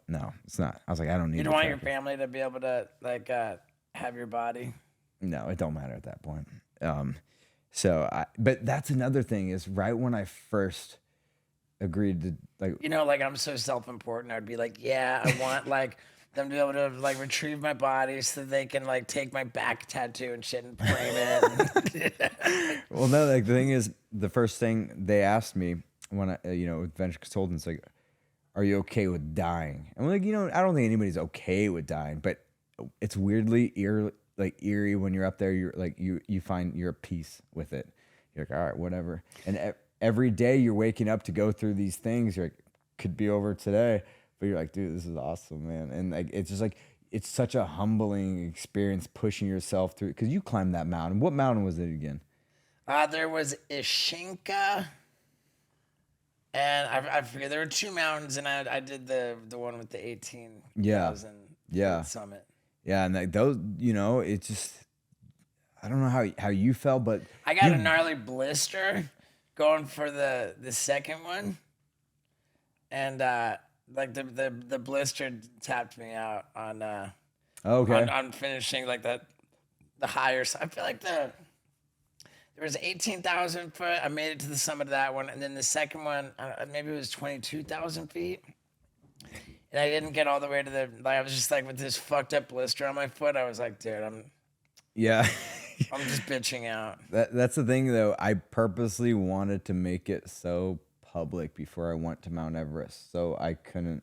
no, it's not. I was like, I don't need. You don't want your family to be able to like have your body. No, it don't matter at that point. But that's another thing is right when I first agreed to like, like I'm so self-important. I'd be like, yeah, I want like them to be able to like retrieve my body so they can like take my back tattoo and shit and frame it. Well, no, like the thing is, the first thing they asked me when I, with venture consultants, like, are you okay with dying? I'm like, I don't think anybody's okay with dying, but it's weirdly eerie when you're up there. You're like, you find you're at peace with it. You're like, all right, whatever. And every day you're waking up to go through these things. You're like, could be over today. But you're like, dude, this is awesome, man. And like, it's just like, it's such a humbling experience pushing yourself through. Because you climbed that mountain. What mountain was it again? There was Ishinka And I forget, there were 2 mountains, and I did the one with the 18,000 Yeah. summit. Yeah, and like those, it's just I don't know how you felt, but I got a gnarly blister going for the second one, and like the blister tapped me out on on finishing like the higher side. I feel like there was 18,000 foot. I made it to the summit of that one, and then the second one maybe it was 22,000 feet. And I didn't get all the way to I was just like with this fucked up blister on my foot. I was like, dude, I'm just bitching out. That's the thing, though. I purposely wanted to make it so public before I went to Mount Everest, so I couldn't,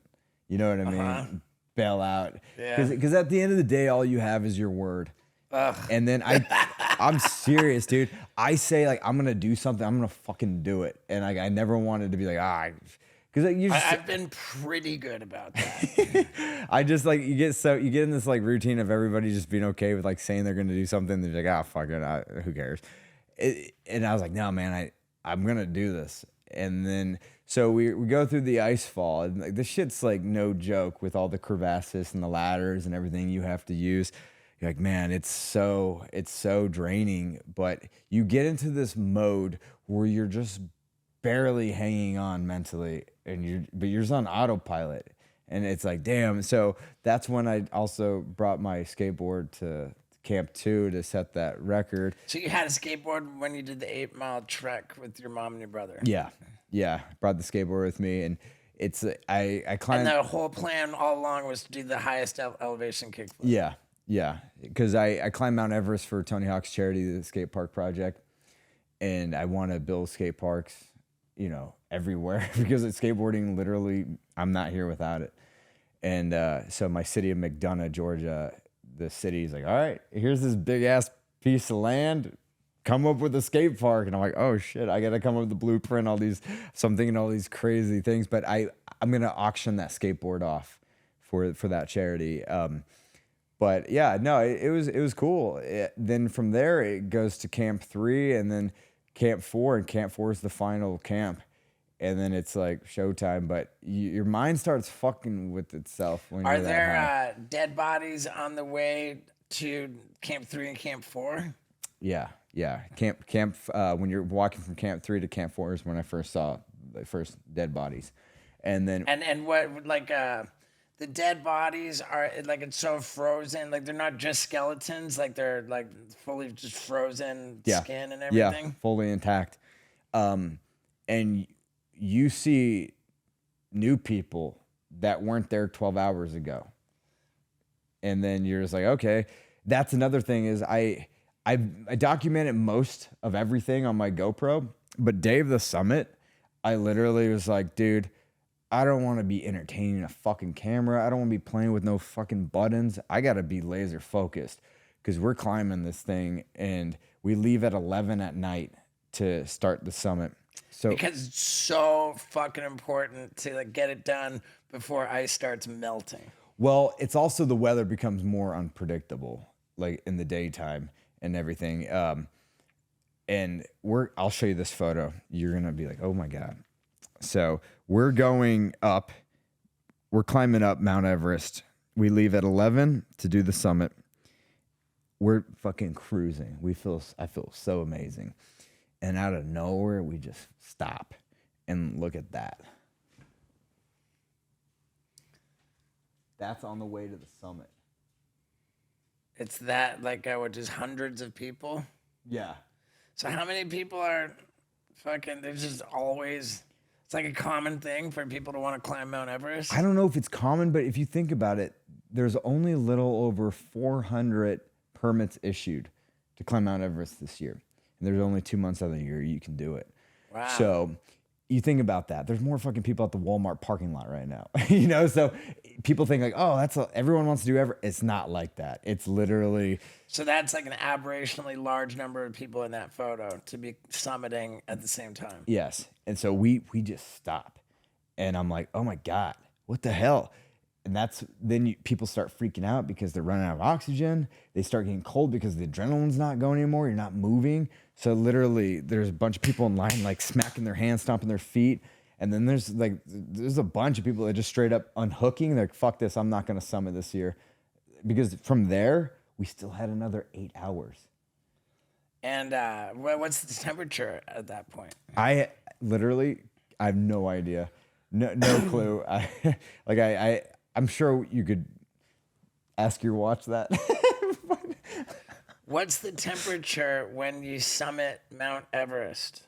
you know what I mean, bail out. Yeah. Because at the end of the day, all you have is your word. Ugh. And then I'm serious, dude. I say like I'm gonna do something, I'm gonna fucking do it, and I never wanted to be like because I've been pretty good about that. I just like you get in this like routine of everybody just being okay with like saying they're gonna do something. They're like, fuck it, who cares? And I was like, no, man, I'm gonna do this. And then so we go through the ice fall, and like this shit's like no joke with all the crevasses and the ladders and everything you have to use. You're like, man, it's so draining. But you get into this mode where you're just barely hanging on mentally, and you're just on autopilot, and it's like, damn. So that's when I also brought my skateboard to Camp 2 to set that record. So you had a skateboard when you did the 8-mile trek with your mom and your brother. Yeah, brought the skateboard with me, and it's I climbed. And the whole plan all along was to do the highest elevation kickflip. Yeah, because I climbed Mount Everest for Tony Hawk's charity, the skate park project, and I want to build skate parks, everywhere because it's skateboarding. Literally, I'm not here without it. And so my city of McDonough, Georgia, the city's like, all right, here's this big ass piece of land. Come up with a skate park. And I'm like, oh shit, I got to come up with the blueprint, so I'm thinking all these crazy things, but I'm going to auction that skateboard off for that charity. But yeah, no, it was cool. Then from there, it goes to Camp 3 and then Camp 4, and Camp 4 is the final camp. And then it's like showtime, but your mind starts fucking with itself when you're Are that high. there dead bodies on the way to Camp 3 and Camp 4? Yeah. Camp. When you're walking from Camp 3 to Camp 4 is when I first saw the first dead bodies, and then and what like the dead bodies are like it's so frozen, like they're not just skeletons, like they're like fully just frozen skin and everything. Yeah, fully intact. And you see new people that weren't there 12 hours ago. And then you're just like, okay, that's another thing is I documented most of everything on my GoPro, but day of the summit, I literally was like, dude, I don't want to be entertaining a fucking camera. I don't want to be playing with no fucking buttons. I got to be laser focused because we're climbing this thing and we leave at 11 at night to start the summit. So because it's so fucking important to like get it done before ice starts melting. Well, it's also the weather becomes more unpredictable, like in the daytime and everything. And I'll show you this photo. You're gonna be like, oh my God. So we're going up. We're climbing up Mount Everest. We leave at 11 to do the summit. We're fucking cruising. I feel so amazing. And out of nowhere, we just stop and look at that. That's on the way to the summit. It's that like what, just hundreds of people? Yeah. So how many people are fucking? There's just always. It's like a common thing for people to want to climb Mount Everest. I don't know if it's common, but if you think about it, there's only a little over 400 permits issued to climb Mount Everest this year. And there's only 2 months out of the year you can do it. Wow. So you think about that. There's more fucking people at the Walmart parking lot right now. So people think like, oh, everyone wants to do Everest. It's not like that. It's literally. So that's like an aberrationally large number of people in that photo to be summiting at the same time. Yes. And so we just stop. And I'm like, oh my God, what the hell? And then people start freaking out because they're running out of oxygen. They start getting cold because the adrenaline's not going anymore. You're not moving. So literally there's a bunch of people in line like smacking their hands, stomping their feet. And then there's a bunch of people that just straight up unhooking. They're like, fuck this, I'm not going to summit this year. Because from there, we still had another 8 hours. And what's the temperature at that point? I have no idea. No clue. I'm sure you could ask your watch that. What's the temperature when you summit Mount Everest?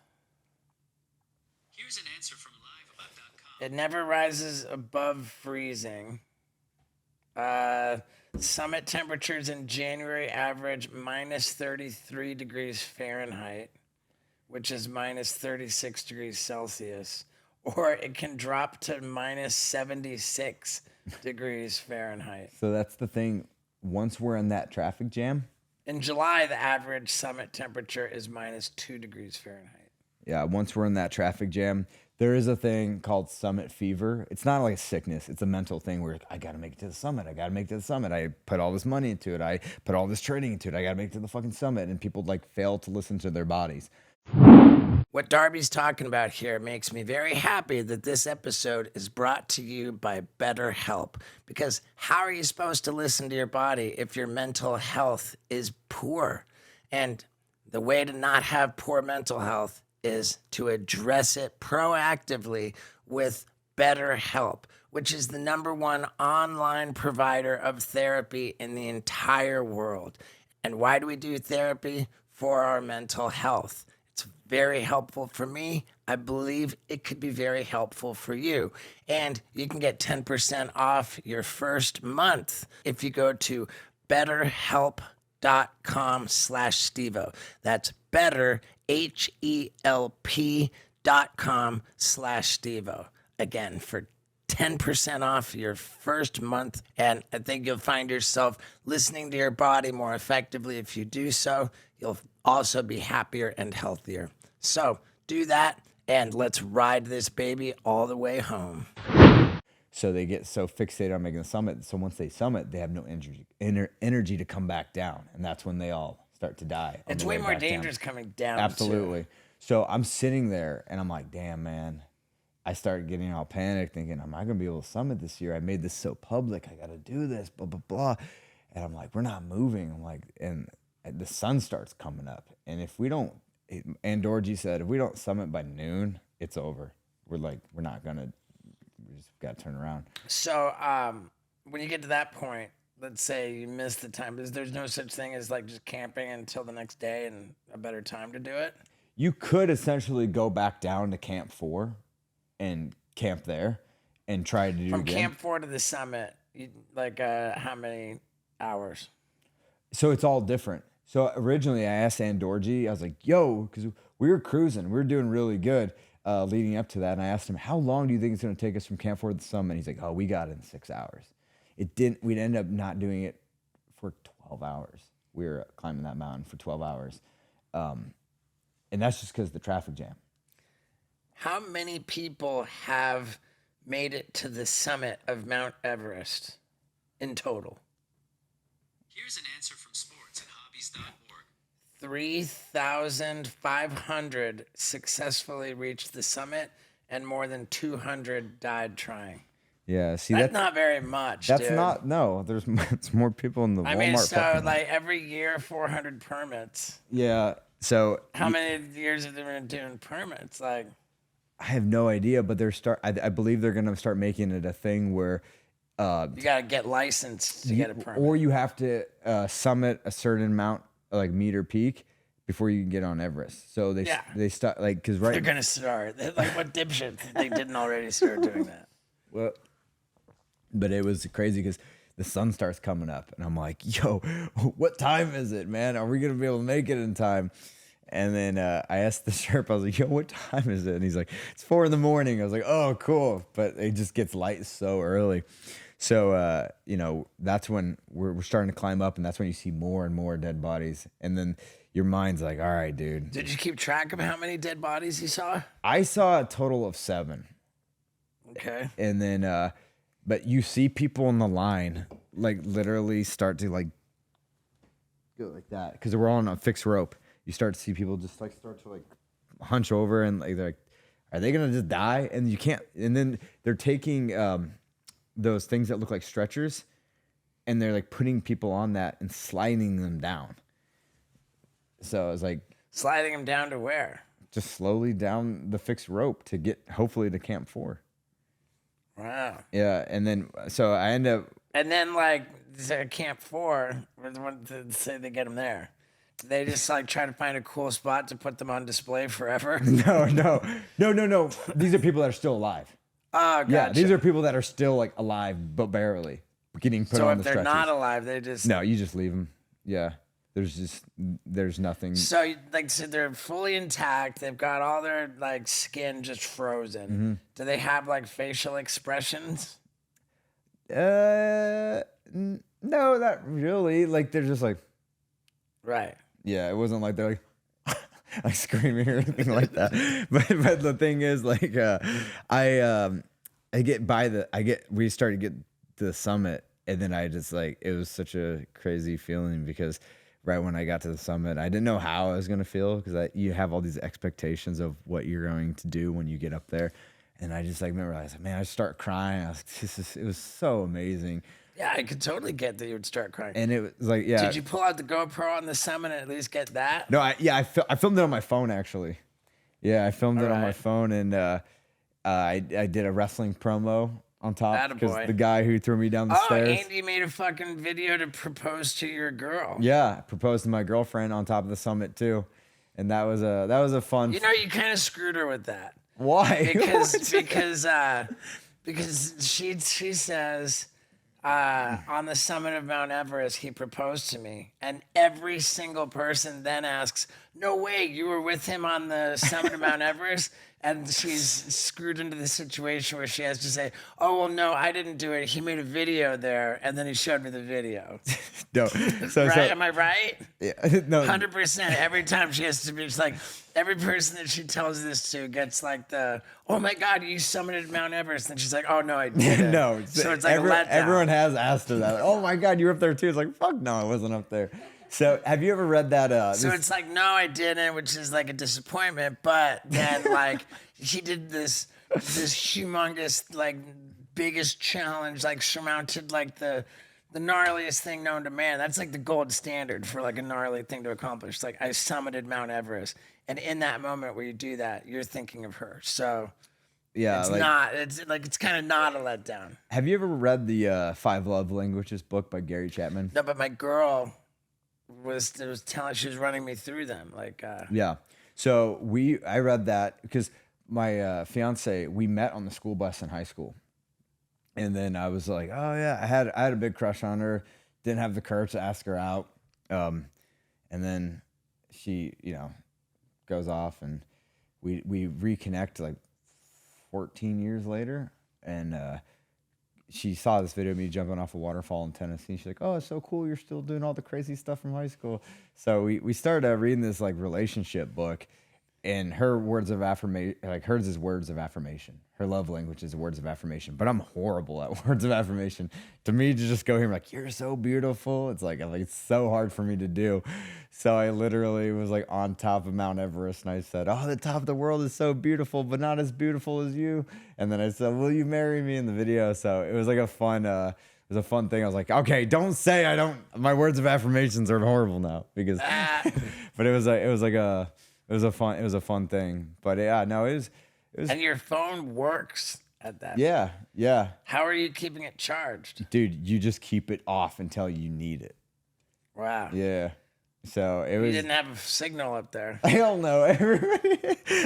Here's an answer from liveabout.com. It never rises above freezing. Summit temperatures in January average minus 33 degrees Fahrenheit, which is minus 36 degrees Celsius, or it can drop to minus 76 degrees Fahrenheit. So that's the thing. Once we're in that traffic jam. In July, the average summit temperature is minus 2 degrees Fahrenheit. Yeah, once we're in that traffic jam, there is a thing called summit fever. It's not like a sickness. It's a mental thing where I got to make it to the summit. I got to make it to the summit. I put all this money into it. I put all this training into it. I got to make it to the fucking summit. And people like fail to listen to their bodies. What Darby's talking about here makes me very happy that this episode is brought to you by BetterHelp. Because how are you supposed to listen to your body if your mental health is poor? And the way to not have poor mental health is to address it proactively with BetterHelp, which is the #1 online provider of therapy in the entire world. And why do we do therapy? For our mental health. It's very helpful for me. I believe it could be very helpful for you. And you can get 10% off your first month if you go to betterhelp.com/Stevo. That's better, HELP.com/Stevo. Again, for 10% off your first month. And I think you'll find yourself listening to your body more effectively if you do so. You'll also be happier and healthier. So do that, and let's ride this baby all the way home. So they get so fixated on making the summit. So once they summit, they have no energy to come back down. And that's when they all start to die. It's way more dangerous coming down. Absolutely. Too. So I'm sitting there, and I'm like, damn, man. I started getting all panicked, thinking, am I going to be able to summit this year? I made this so public. I got to do this, blah, blah, blah. And I'm like, we're not moving. I'm like, and the sun starts coming up. And if we don't, Andorji said, if we don't summit by noon, it's over. We're not going to, we just got to turn around. So when you get to that point, let's say you miss the time, there's no such thing as like just camping until the next day and a better time to do it? You could essentially go back down to Camp 4 and camp there and try to do From again. Camp 4 to the summit, how many hours? So it's all different. So originally I asked Andorji, I was like, yo, because we were cruising. We were doing really good leading up to that. And I asked him, how long do you think it's going to take us from Camp 4 to the summit? He's like, oh, we got it in 6 hours. We'd end up not doing it for 12 hours. We were climbing that mountain for 12 hours. And that's just because of the traffic jam. How many people have made it to the summit of Mount Everest in total? Here's an answer from sportsandhobbies.org. 3,500 successfully reached the summit, and more than 200 died trying. Yeah, see, that's not very much. That's dude. not, no, it's more people in the Walmart. I mean, so like every year, 400 permits. Yeah, so. How many years have they been doing permits? Like, I have no idea, but I believe they're going to start making it a thing where you got to get licensed to get a permit. Or you have to summit a certain amount, like meter peak, before you can get on Everest. So they start because they're going to start. Like, what dipshit they didn't already start doing that? Well, but it was crazy because the sun starts coming up, and I'm like, yo, what time is it, man? Are we going to be able to make it in time? And then I asked the Sherpa, I was like, yo, what time is it? And he's like, it's 4 a.m. I was like, oh, cool. But it just gets light so early. So, that's when we're starting to climb up, and that's when you see more and more dead bodies. And then your mind's like, all right, dude. Did you keep track of how many dead bodies you saw? I saw a total of 7. Okay. And then, but you see people in the line, like literally start to like go like that because we're all on a fixed rope. You start to see people just like start to like hunch over and like they're like, are they gonna just die? And you can't. And then they're taking those things that look like stretchers, and they're like putting people on that and sliding them down. So it's like sliding them down to where? Just slowly down the fixed rope to get hopefully to Camp 4. Wow. Yeah, and then so I end up. And then like Camp 4, say they get them there. They just like try to find a cool spot to put them on display forever. No. These are people that are still alive. Oh, gotcha. Yeah, these are people that are still like alive, but barely getting put on the stretchers. So if they're not alive, they just... No, you just leave them. Yeah. There's nothing. So they're fully intact. They've got all their like skin just frozen. Mm-hmm. Do they have like facial expressions? No, not really. Like they're just like... Right. Yeah, it wasn't like they're like... like screaming or anything like that. But the thing is, like, we started to get to the summit, and then I just like, it was such a crazy feeling because right when I got to the summit, I didn't know how I was gonna feel because you have all these expectations of what you're going to do when you get up there, and I just like remember I was like, man, I start crying. I was like, it was so amazing. Yeah, I could totally get that you would start crying. And it was like, yeah. Did you pull out the GoPro on the summit and at least get that? No, I filmed it on my phone actually. Yeah, I filmed it on my phone, and I did a wrestling promo on top because the guy who threw me down the stairs. Andy made a fucking video to propose to your girl. Yeah, proposed to my girlfriend on top of the summit too, and that was a fun. You know, you kind of screwed her with that. Why? Because she says. On the summit of Mount Everest, he proposed to me. And every single person then asks, no way, you were with him on the summit of Mount Everest? And she's screwed into the situation where she has to say, oh, well, no, I didn't do it. He made a video there, and then he showed me the video. No. Right? Am I right? Yeah. No. 100%. Every time she has to be, it's like, every person that she tells this to gets like oh my God, you summited Mount Everest. And she's like, oh no, I didn't. No. So it's like a letdown. Everyone has asked her that. Like, oh my God, you were up there too. It's like, fuck no, I wasn't up there. So have you ever read that? So it's like, no, I didn't, which is like a disappointment. But then like she did this humongous, like biggest challenge, like surmounted like the gnarliest thing known to man. That's like the gold standard for like a gnarly thing to accomplish. Like I summited Mount Everest. And in that moment where you do that, you're thinking of her. So yeah, it's kind of not a letdown. Have you ever read the 5 Love Languages book by Gary Chapman? No, but my girl was telling, she was running me through them. Yeah. So I read that because my fiance, we met on the school bus in high school. And then I was like, oh yeah, I had a big crush on her. Didn't have the courage to ask her out. And then she, goes off, and we reconnect like 14 years later, and she saw this video of me jumping off a waterfall in Tennessee. She's like, oh, it's so cool, you're still doing all the crazy stuff from high school. So we started reading this like relationship book, and her words of affirmation, like hers is words of affirmation. Her love language is words of affirmation, but I'm horrible at words of affirmation. To me, to just go here and be like, you're so beautiful, it's like it's so hard for me to do. So I literally was like on top of Mount Everest, and I said, oh, the top of the world is so beautiful, but not as beautiful as you. And then I said, will you marry me in the video? So it was like a fun, thing. I was like, okay, don't say I don't, my words of affirmations are horrible now because, but it was a fun thing. But yeah, no, it was. And your phone works at that. Yeah, point. Yeah. How are you keeping it charged? Dude, you just keep it off until you need it. Wow. Yeah. So you didn't have a signal up there. Hell no.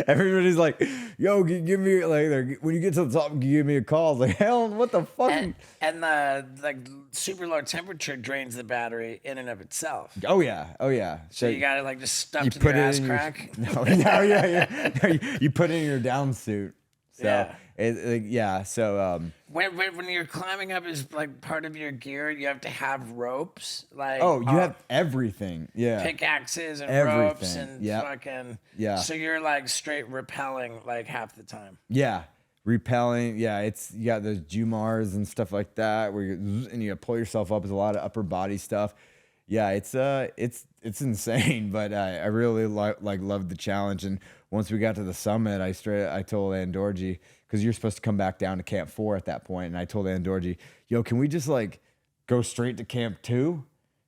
Everybody's like, yo, give me like when you get to the top, give me a call. It's like, hell, what the fuck? And the like super low temperature drains the battery in and of itself. Oh yeah. So you got it like just stuffed in your ass crack. You put it in your down suit. So So when you're climbing up is like part of your gear, you have to have ropes. Like you have everything. Yeah. Pickaxes and everything. Ropes and fucking So you're like straight rappelling like half the time. Yeah. Repelling. Yeah, you got those Jumars and stuff like that where you pull yourself up. There's a lot of upper body stuff. Yeah, it's insane, but I really loved the challenge. And once we got to the summit, I told Andorji, because you're supposed to come back down to Camp 4 at that point, and I told Andorji, yo, can we just like go straight to Camp 2?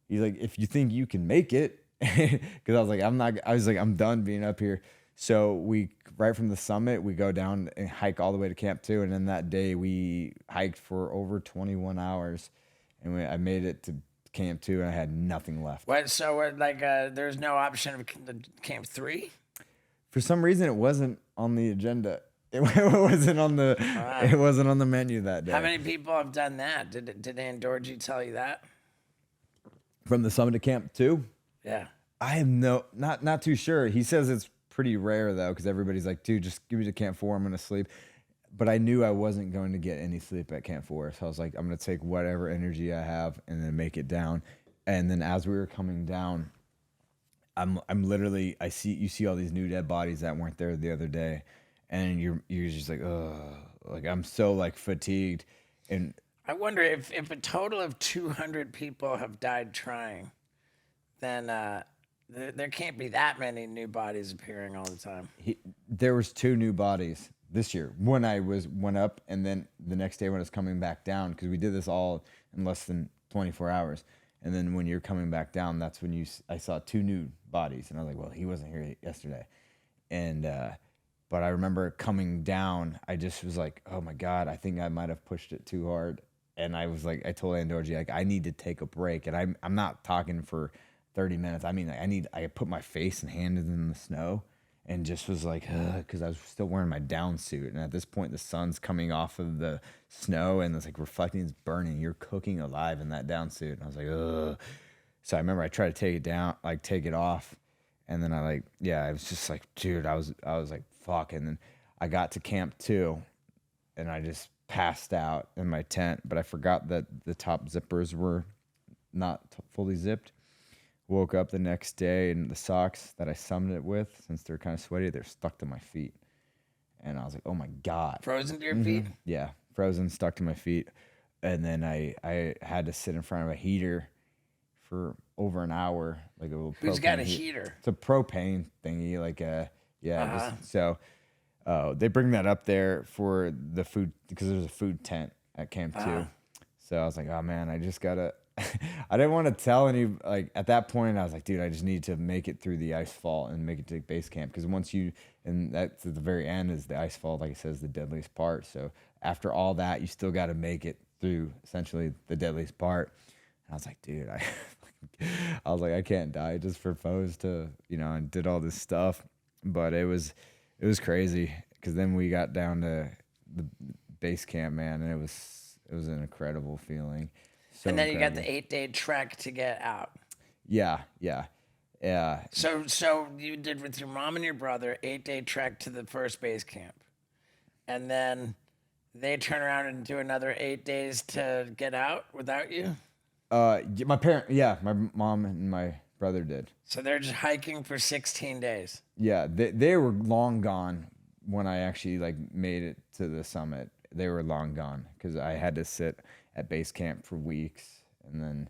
He's like, if you think you can make it, because I was like, I'm done being up here. So we right from the summit, we go down and hike all the way to Camp 2, and then that day we hiked for over 21 hours, and I made it to Camp 2, and I had nothing left. What? So there's no option of Camp 3? For some reason, it wasn't on the agenda. It wasn't on the. It wasn't on the menu that day. How many people have done that? Did Andorji tell you that? From the summit to Camp 2? Yeah. I have not too sure. He says it's pretty rare though, because everybody's like, dude, just give me to Camp 4. I'm gonna sleep. But I knew I wasn't going to get any sleep at Camp 4, so I was like, I'm gonna take whatever energy I have and then make it down. And then as we were coming down, I'm literally you see all these new dead bodies that weren't there the other day, and you're just like, ugh, like I'm so like fatigued. And I wonder if a total of 200 people have died trying, then there can't be that many new bodies appearing all the time. There was 2 new bodies this year when I went up, and then the next day when I was coming back down, because we did this all in less than 24 hours. And then when you're coming back down, that's when I saw 2 new bodies, and I was like, well, he wasn't here yesterday. And but I remember coming down, I just was like, oh my God, I think I might have pushed it too hard. And I was like, I told Andorji, like, I need to take a break. And I'm not talking for 30 minutes. I mean, I put my face and hands in the snow and just was like, because I was still wearing my down suit. And at this point, the sun's coming off of the snow and it's like reflecting, it's burning. You're cooking alive in that down suit. And I was like, ugh. So I remember I tried to take it down, like take it off. And then I was just like, dude, I was like, fuck. And then I got to Camp 2 and I just passed out in my tent, but I forgot that the top zippers were not fully zipped. Woke up the next day and the socks that I summed it with, since they're kind of sweaty, they're stuck to my feet. And I was like, oh my God. Frozen to your feet? Yeah, frozen, stuck to my feet. And then I had to sit in front of a heater for over an hour, like a little Who's got a heater? It's a propane thingy, like they bring that up there for the food, because there's a food tent at Camp 2. So I was like, oh man, I just gotta. I didn't want to tell any, like at that point I was like, dude, I just need to make it through the ice fall and make it to base camp, because and that's at the very end is the ice fall, like it says, the deadliest part. So after all that, you still got to make it through essentially the deadliest part. And I was like, dude, I was like, I can't die. I just proposed to, and did all this stuff, but it was crazy, because then we got down to the base camp, man, and it was an incredible feeling. So and then incredible. You got the 8-day trek to get out. Yeah. So you did with your mom and your brother 8-day trek to the first base camp, and then they turn around and do another 8 days to get out without you. My mom and my brother did. So they're just hiking for 16 days. Yeah, they were long gone when I actually made it to the summit. They were long gone because I had to sit at base camp for weeks, and then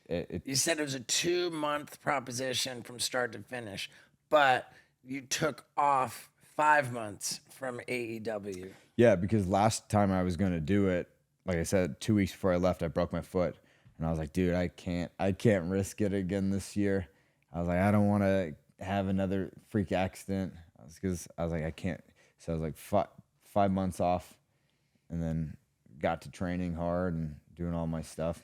You said it was a 2-month proposition from start to finish, but you took off 5 months from AEW. Yeah, because last time I was going to do it, like I said, 2 weeks before I left, I broke my foot, and I was like, dude, I can't risk it again this year. I was like, I don't want to have another freak accident, because I was like, I can't. So I was like 5 months off, and then got to training hard and doing all my stuff.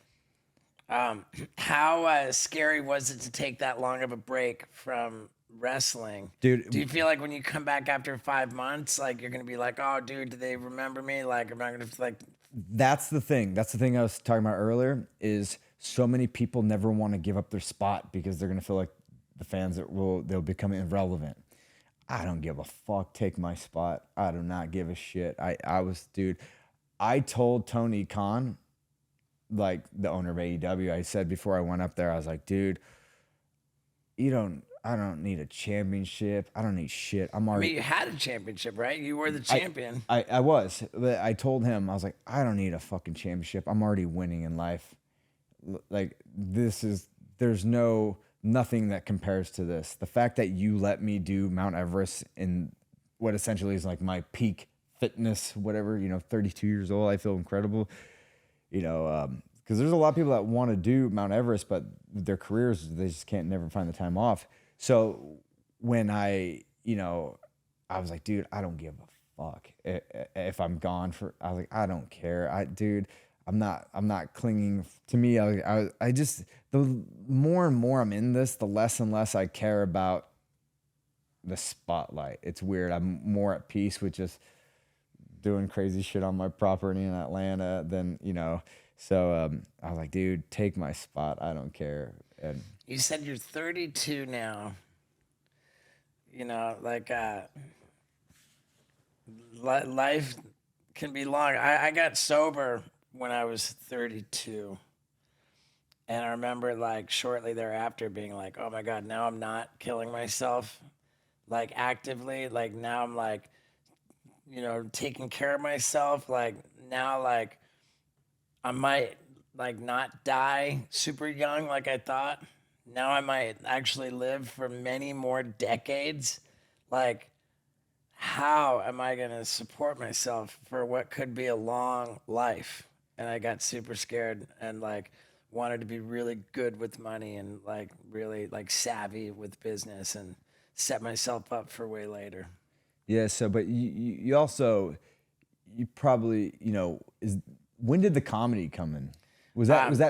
How scary was it to take that long of a break from wrestling? Dude, do you feel like when you come back after 5 months, like you're going to be like, oh, dude, do they remember me? Like, am I going to like... That's the thing. That's the thing I was talking about earlier, is so many people never want to give up their spot because they're going to feel like the fans they'll become irrelevant. I don't give a fuck. Take my spot. I do not give a shit. I told Tony Khan, like the owner of AEW, I said before I went up there, I was like, dude, I don't need a championship. I don't need shit. I'm already. I mean, you had a championship, right? You were the champion. I was. I told him, I was like, I don't need a fucking championship. I'm already winning in life. Like, this is there's nothing that compares to this. The fact that you let me do Mount Everest in what essentially is like my peak fitness, whatever, 32 years old, I feel incredible, because there's a lot of people that want to do Mount Everest, but their careers, they just can't never find the time off. So when I was like, dude, I don't give a fuck if I'm gone I was like, I don't care. I'm not clinging to me. I just, the more and more I'm in this, the less and less I care about the spotlight. It's weird. I'm more at peace with just doing crazy shit on my property in Atlanta than, so I was like, dude, take my spot. I don't care. And You said you're 32 now. Life can be long. I got sober when I was 32. And I remember shortly thereafter being like, oh my God, now I'm not killing myself actively. Now I'm taking care of myself. Now I might not die super young like I thought. Now I might actually live for many more decades. How am I going to support myself for what could be a long life? And I got super scared and wanted to be really good with money and really savvy with business and set myself up for way later. yeah. So, but you also, you probably, when did the comedy come in? Was that was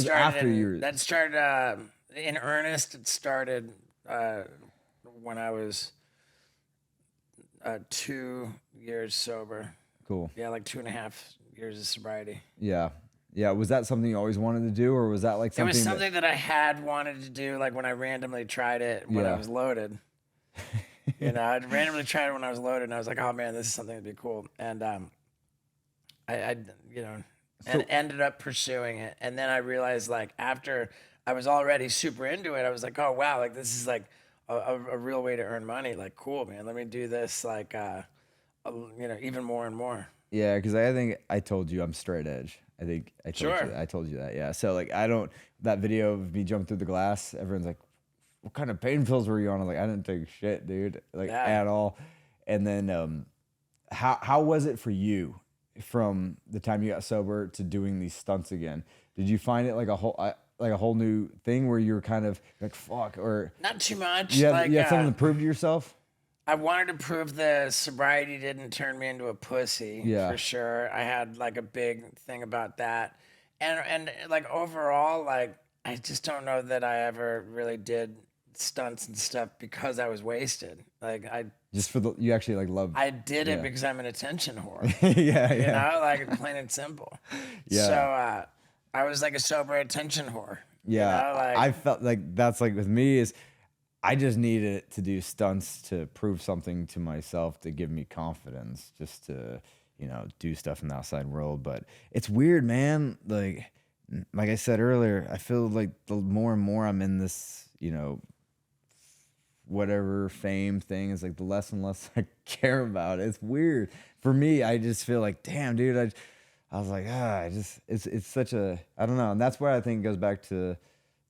after you? That started in earnest. It started when I was 2 years sober. Cool. Yeah, 2.5 years of sobriety. Yeah. Yeah. Was that something you always wanted to do, or was that something? It was something that I had wanted to do, when I randomly tried it when I was loaded. I randomly tried it when I was loaded, and I was like, "Oh man, this is something that'd be cool." And and ended up pursuing it. And then I realized, after I was already super into it, I was like, "Oh wow, this is a real way to earn money. Cool, man. Let me do this, even more and more." Yeah, because I think I told you I'm straight edge. I think I told you that. Yeah. So I don't, that video of me jumping through the glass, everyone's like, what kind of pain pills were you on? I'm like, I didn't take shit, dude. At all. And then how was it for you from the time you got sober to doing these stunts again? Did you find it like a whole new thing where you were kind of like, fuck, or not too much? You had something to prove to yourself? I wanted to prove the sobriety didn't turn me into a pussy, for sure. I had a big thing about that. And overall, I just don't know that I ever really did stunts and stuff because I was wasted. Just for you actually love. I did it because I'm an attention whore. yeah. Plain and simple. Yeah. So I was a sober attention whore. Yeah. I felt that's with me is, I just needed to do stunts to prove something to myself, to give me confidence, just to, do stuff in the outside world. But it's weird, man. Like I said earlier, I feel like the more and more I'm in this, whatever fame thing is, the less and less I care about it. It's weird. For me, I just feel like, damn, dude, I was like, it's such a, I don't know. And that's where I think it goes back to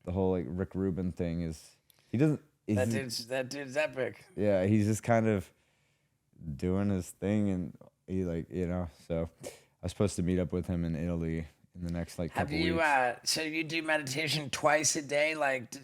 the whole Rick Rubin thing is he doesn't, that dude's epic. Yeah, he's just kind of doing his thing, and he so I was supposed to meet up with him in Italy in the next couple weeks. So you do meditation twice a day,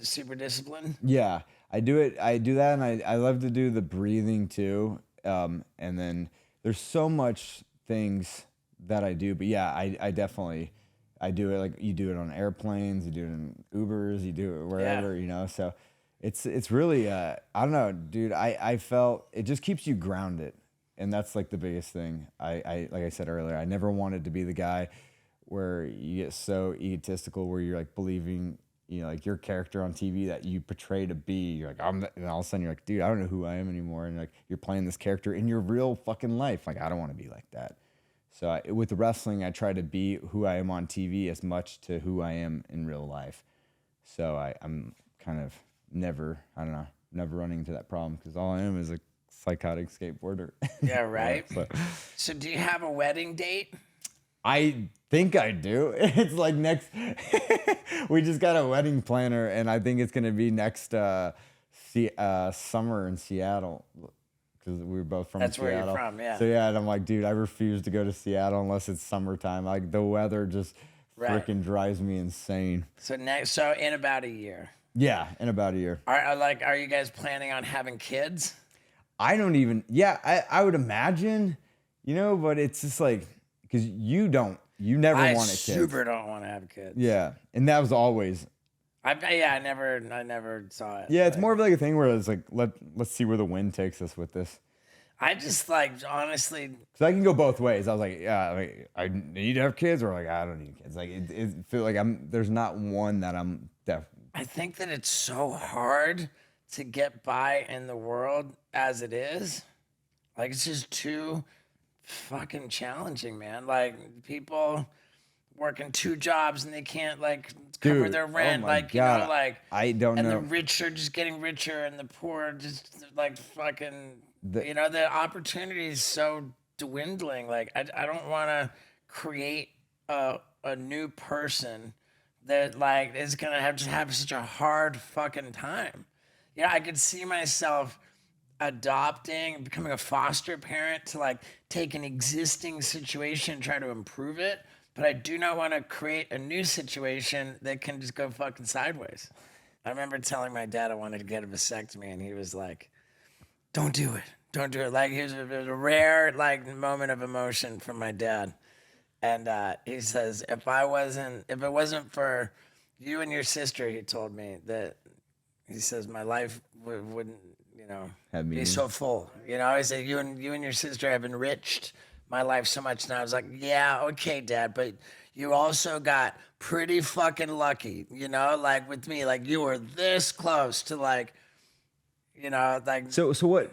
super disciplined? Yeah, I do it. I do that, and I love to do the breathing too. And then there's so much things that I do, but yeah, I definitely I do it you do it on airplanes, you do it in Ubers, you do it wherever, so. It's really I don't know, dude. I felt it just keeps you grounded, and that's the biggest thing. I like I said earlier, I never wanted to be the guy where you get so egotistical where you're believing your character on TV that you portray to be. You're and all of a sudden you're dude, I don't know who I am anymore, and you're playing this character in your real fucking life. I don't want to be like that. So with the wrestling, I try to be who I am on TV as much to who I am in real life. So I'm kind of never running into that problem because all I am is a psychotic skateboarder. Yeah, right. So do you have a wedding date? I think I do. It's like next. We just got a wedding planner, and I think it's gonna be next summer in Seattle because we were both from That's Seattle. where you're from, yeah. So yeah, and I'm like, dude, I refuse to go to Seattle unless it's summertime. Like the weather just Right. freaking drives me insane. So so in about a year, Yeah, in about a year. are you guys planning on having kids? I don't even. Yeah, I would imagine, but it's just like because you never I wanted kids. super don't want to have kids. Yeah, and that was always. I never saw it. Yeah, it's more of like a thing where it's like let's see where the wind takes us with this. I just like honestly. Because I can go both ways. I was like, yeah, like, I need to have kids, or like I don't need kids. Like it feel like there's not one that I'm deaf. I think that it's so hard to get by in the world as it is. Like it's just too fucking challenging, man. Like people working 2 jobs and they can't like cover Dude, their rent. oh my like God. like I don't and know. the rich are just getting richer and the poor are just like fucking. The opportunity is so dwindling. Like I don't want to create a new person that like is gonna have such a hard fucking time. I could see myself adopting, becoming a foster parent to like take an existing situation and try to improve it. But I do not want to create a new situation that can just go fucking sideways. I remember telling my dad I wanted to get a vasectomy, and he was like, "Don't do it. Don't do it." Like it was a rare like moment of emotion from my dad. And he says, if it wasn't for you and your sister, he told me that, he says, my life wouldn't, be so full. He said, you and your sister have enriched my life so much. And I was like, yeah, okay, Dad, but you also got pretty fucking lucky, like with me, like you were this close to like, like. So what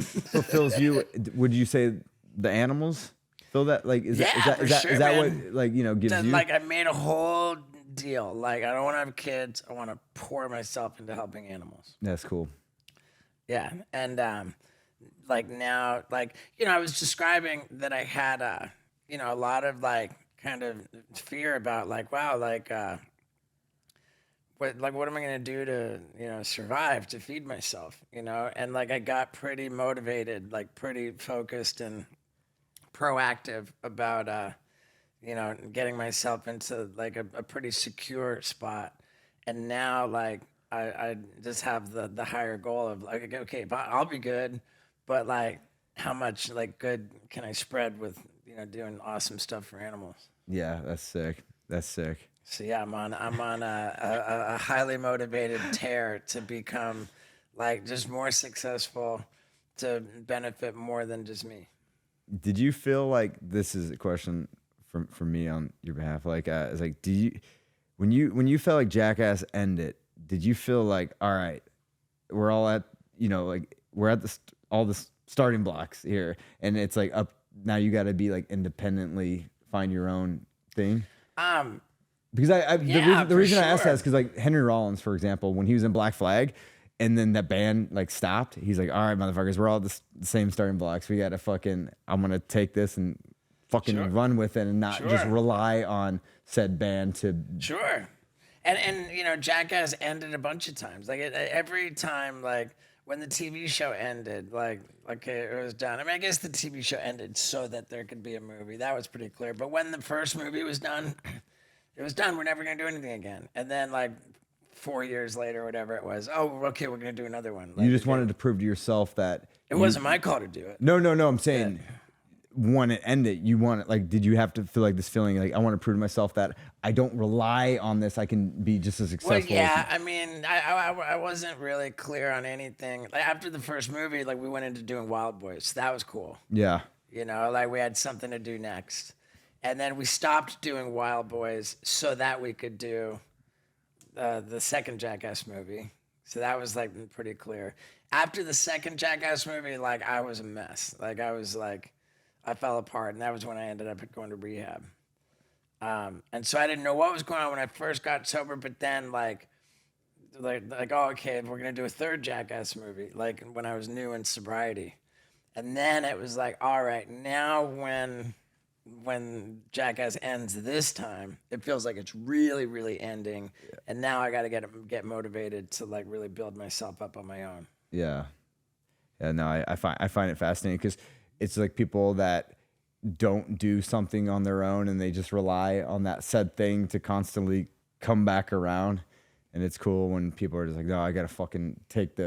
fulfills you? Would you say the animals fill that? Like is that what like gives you? Like I made a whole deal. Like I don't want to have kids. I want to pour myself into helping animals. That's cool. Yeah, and like now, like I was describing that I had a lot of like kind of fear about like wow like. What am I gonna do to survive, to feed myself, and like I got pretty motivated, like pretty focused and proactive about getting myself into like a pretty secure spot, and now like I just have the higher goal of like okay, but I'll be good, but like how much like good can I spread with doing awesome stuff for animals? Yeah, that's sick. That's sick. So yeah, I'm on a highly motivated tear to become like just more successful, to benefit more than just me. Did you feel like this is a question from me on your behalf? Like, it's like, when you felt like Jackass ended, did you feel like, all right, we're all at like we're at all the starting blocks here, and it's like up now, you got to be like independently find your own thing? Because the reason I asked that is because like Henry Rollins, for example, when he was in Black Flag, and then that band like stopped, he's like, all right, motherfuckers, we're all the same starting blocks. We got to I'm gonna take this and fucking run with it and not just rely on said band to. Sure, and Jackass ended a bunch of times. Like every time, like when the TV show ended, like okay, it was done. I mean, I guess the TV show ended so that there could be a movie. That was pretty clear. But when the first movie was done. It was done. We're never going to do anything again. And then like 4 years later, whatever it was, oh, okay, we're going to do another one. Like, you just wanted to prove to yourself that it wasn't my call to do it. No. I'm saying when it ended, you want it. Like, did you have to feel like this feeling like I want to prove to myself that I don't rely on this. I can be just as successful. Well, yeah. I mean, I wasn't really clear on anything. Like after the first movie, like we went into doing Wild Boys. So that was cool. Yeah. Like we had something to do next. And then we stopped doing Wild Boys so that we could do the second Jackass movie. So that was like pretty clear. After the second Jackass movie, like I was a mess. Like I fell apart, and that was when I ended up going to rehab. And so I didn't know what was going on when I first got sober. But then like oh okay, we're gonna do a third Jackass movie. Like when I was new in sobriety, and then it was like all right, now when when Jackass ends this time, it feels like it's really, really ending. And now I got to get motivated to like really build myself up on my own. Yeah. Yeah, no, I find it fascinating because it's like people that don't do something on their own and they just rely on that said thing to constantly come back around. And it's cool when people are just like, no, I gotta fucking take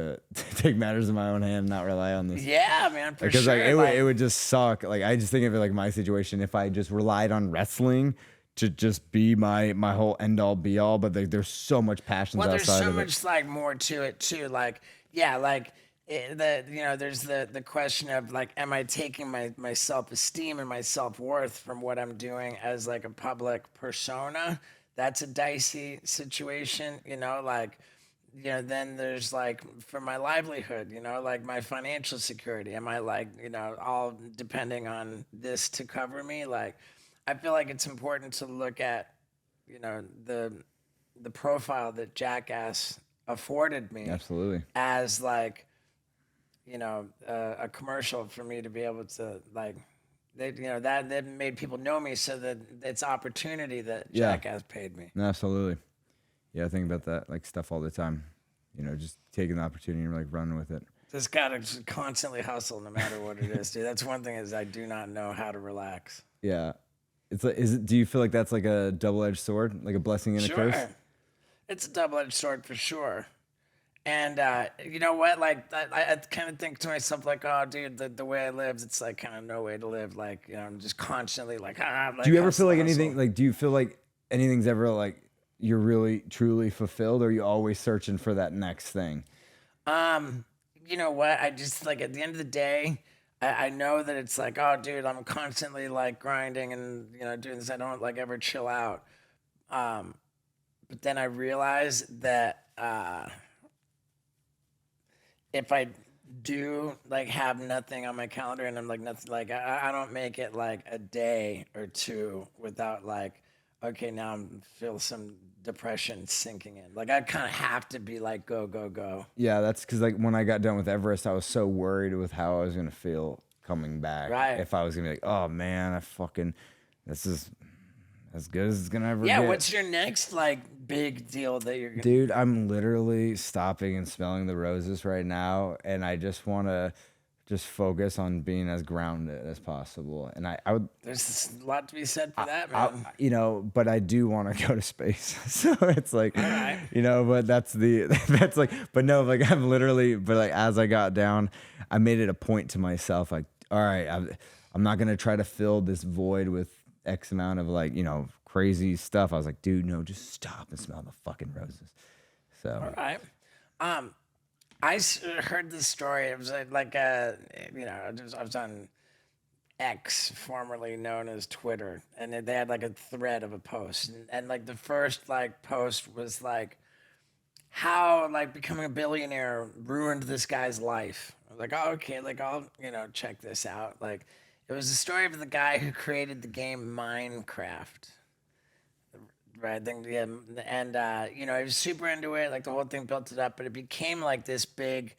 matters in my own hand and not rely on this. Yeah, man, for Because sure. like it would just suck. Like I just think of it like my situation if I just relied on wrestling to just be my whole end all be all, but like there's so much passion outside there's so of it. much like more to it too. Like, yeah, like there's the question of like, am I taking my self-esteem and my self-worth from what I'm doing as like a public persona? That's a dicey situation, like, then there's like for my livelihood, like my financial security. Am I like, all depending on this to cover me? Like, I feel like it's important to look at, the profile that Jackass afforded me. Absolutely. As like, a commercial for me to be able to like, that made people know me, so that it's opportunity that Jackass paid me. No, absolutely. Yeah, I think about that like stuff all the time. Just taking the opportunity and like running with it. Just gotta constantly hustle, no matter what it is, dude. That's one thing is I do not know how to relax. Yeah, it's like, do you feel like that's like a double-edged sword, like a blessing and a curse? It's a double-edged sword for sure. And you know what? Like I kind of think to myself, like, oh, dude, the way I live, it's like kind of no way to live. Like, I'm just constantly like, do you ever feel like hustle. anything? Like, do you feel like anything's ever like you're really truly fulfilled, or are you always searching for that next thing? You know what? I just like at the end of the day, I know that it's like, oh, dude, I'm constantly like grinding and doing this. I don't like ever chill out. But then I realize that if I do like have nothing on my calendar and I'm like nothing, like I don't make it like a day or two without like, okay, now I'm feel some depression sinking in. Like I kind of have to be like, go, go, go. Yeah, that's because like when I got done with Everest, I was so worried with how I was gonna feel coming back. Right. If I was gonna be like, oh man, this is as good as it's gonna ever get. Yeah, what's your next like big deal that you're gonna... Dude, I'm literally stopping and smelling the roses right now, and I just want to just focus on being as grounded as possible. And I would... There's a lot to be said for that, man. But I do want to go to space. So it's like, all right. But that's like, but no, like I'm literally, but like as I got down, I made it a point to myself, like, all right, I'm not going to try to fill this void with X amount of like, crazy stuff. I was like, dude, no, just stop and smell the fucking roses. So. All right. I heard this story. It was like I was on X, formerly known as Twitter, and they had like a thread of a post, and like the first like post was like how like becoming a billionaire ruined this guy's life. I was like, oh, okay, like I'll check this out. Like it was the story of the guy who created the game Minecraft. Right, yeah, and he was super into it. Like the whole thing built it up, but it became like this big,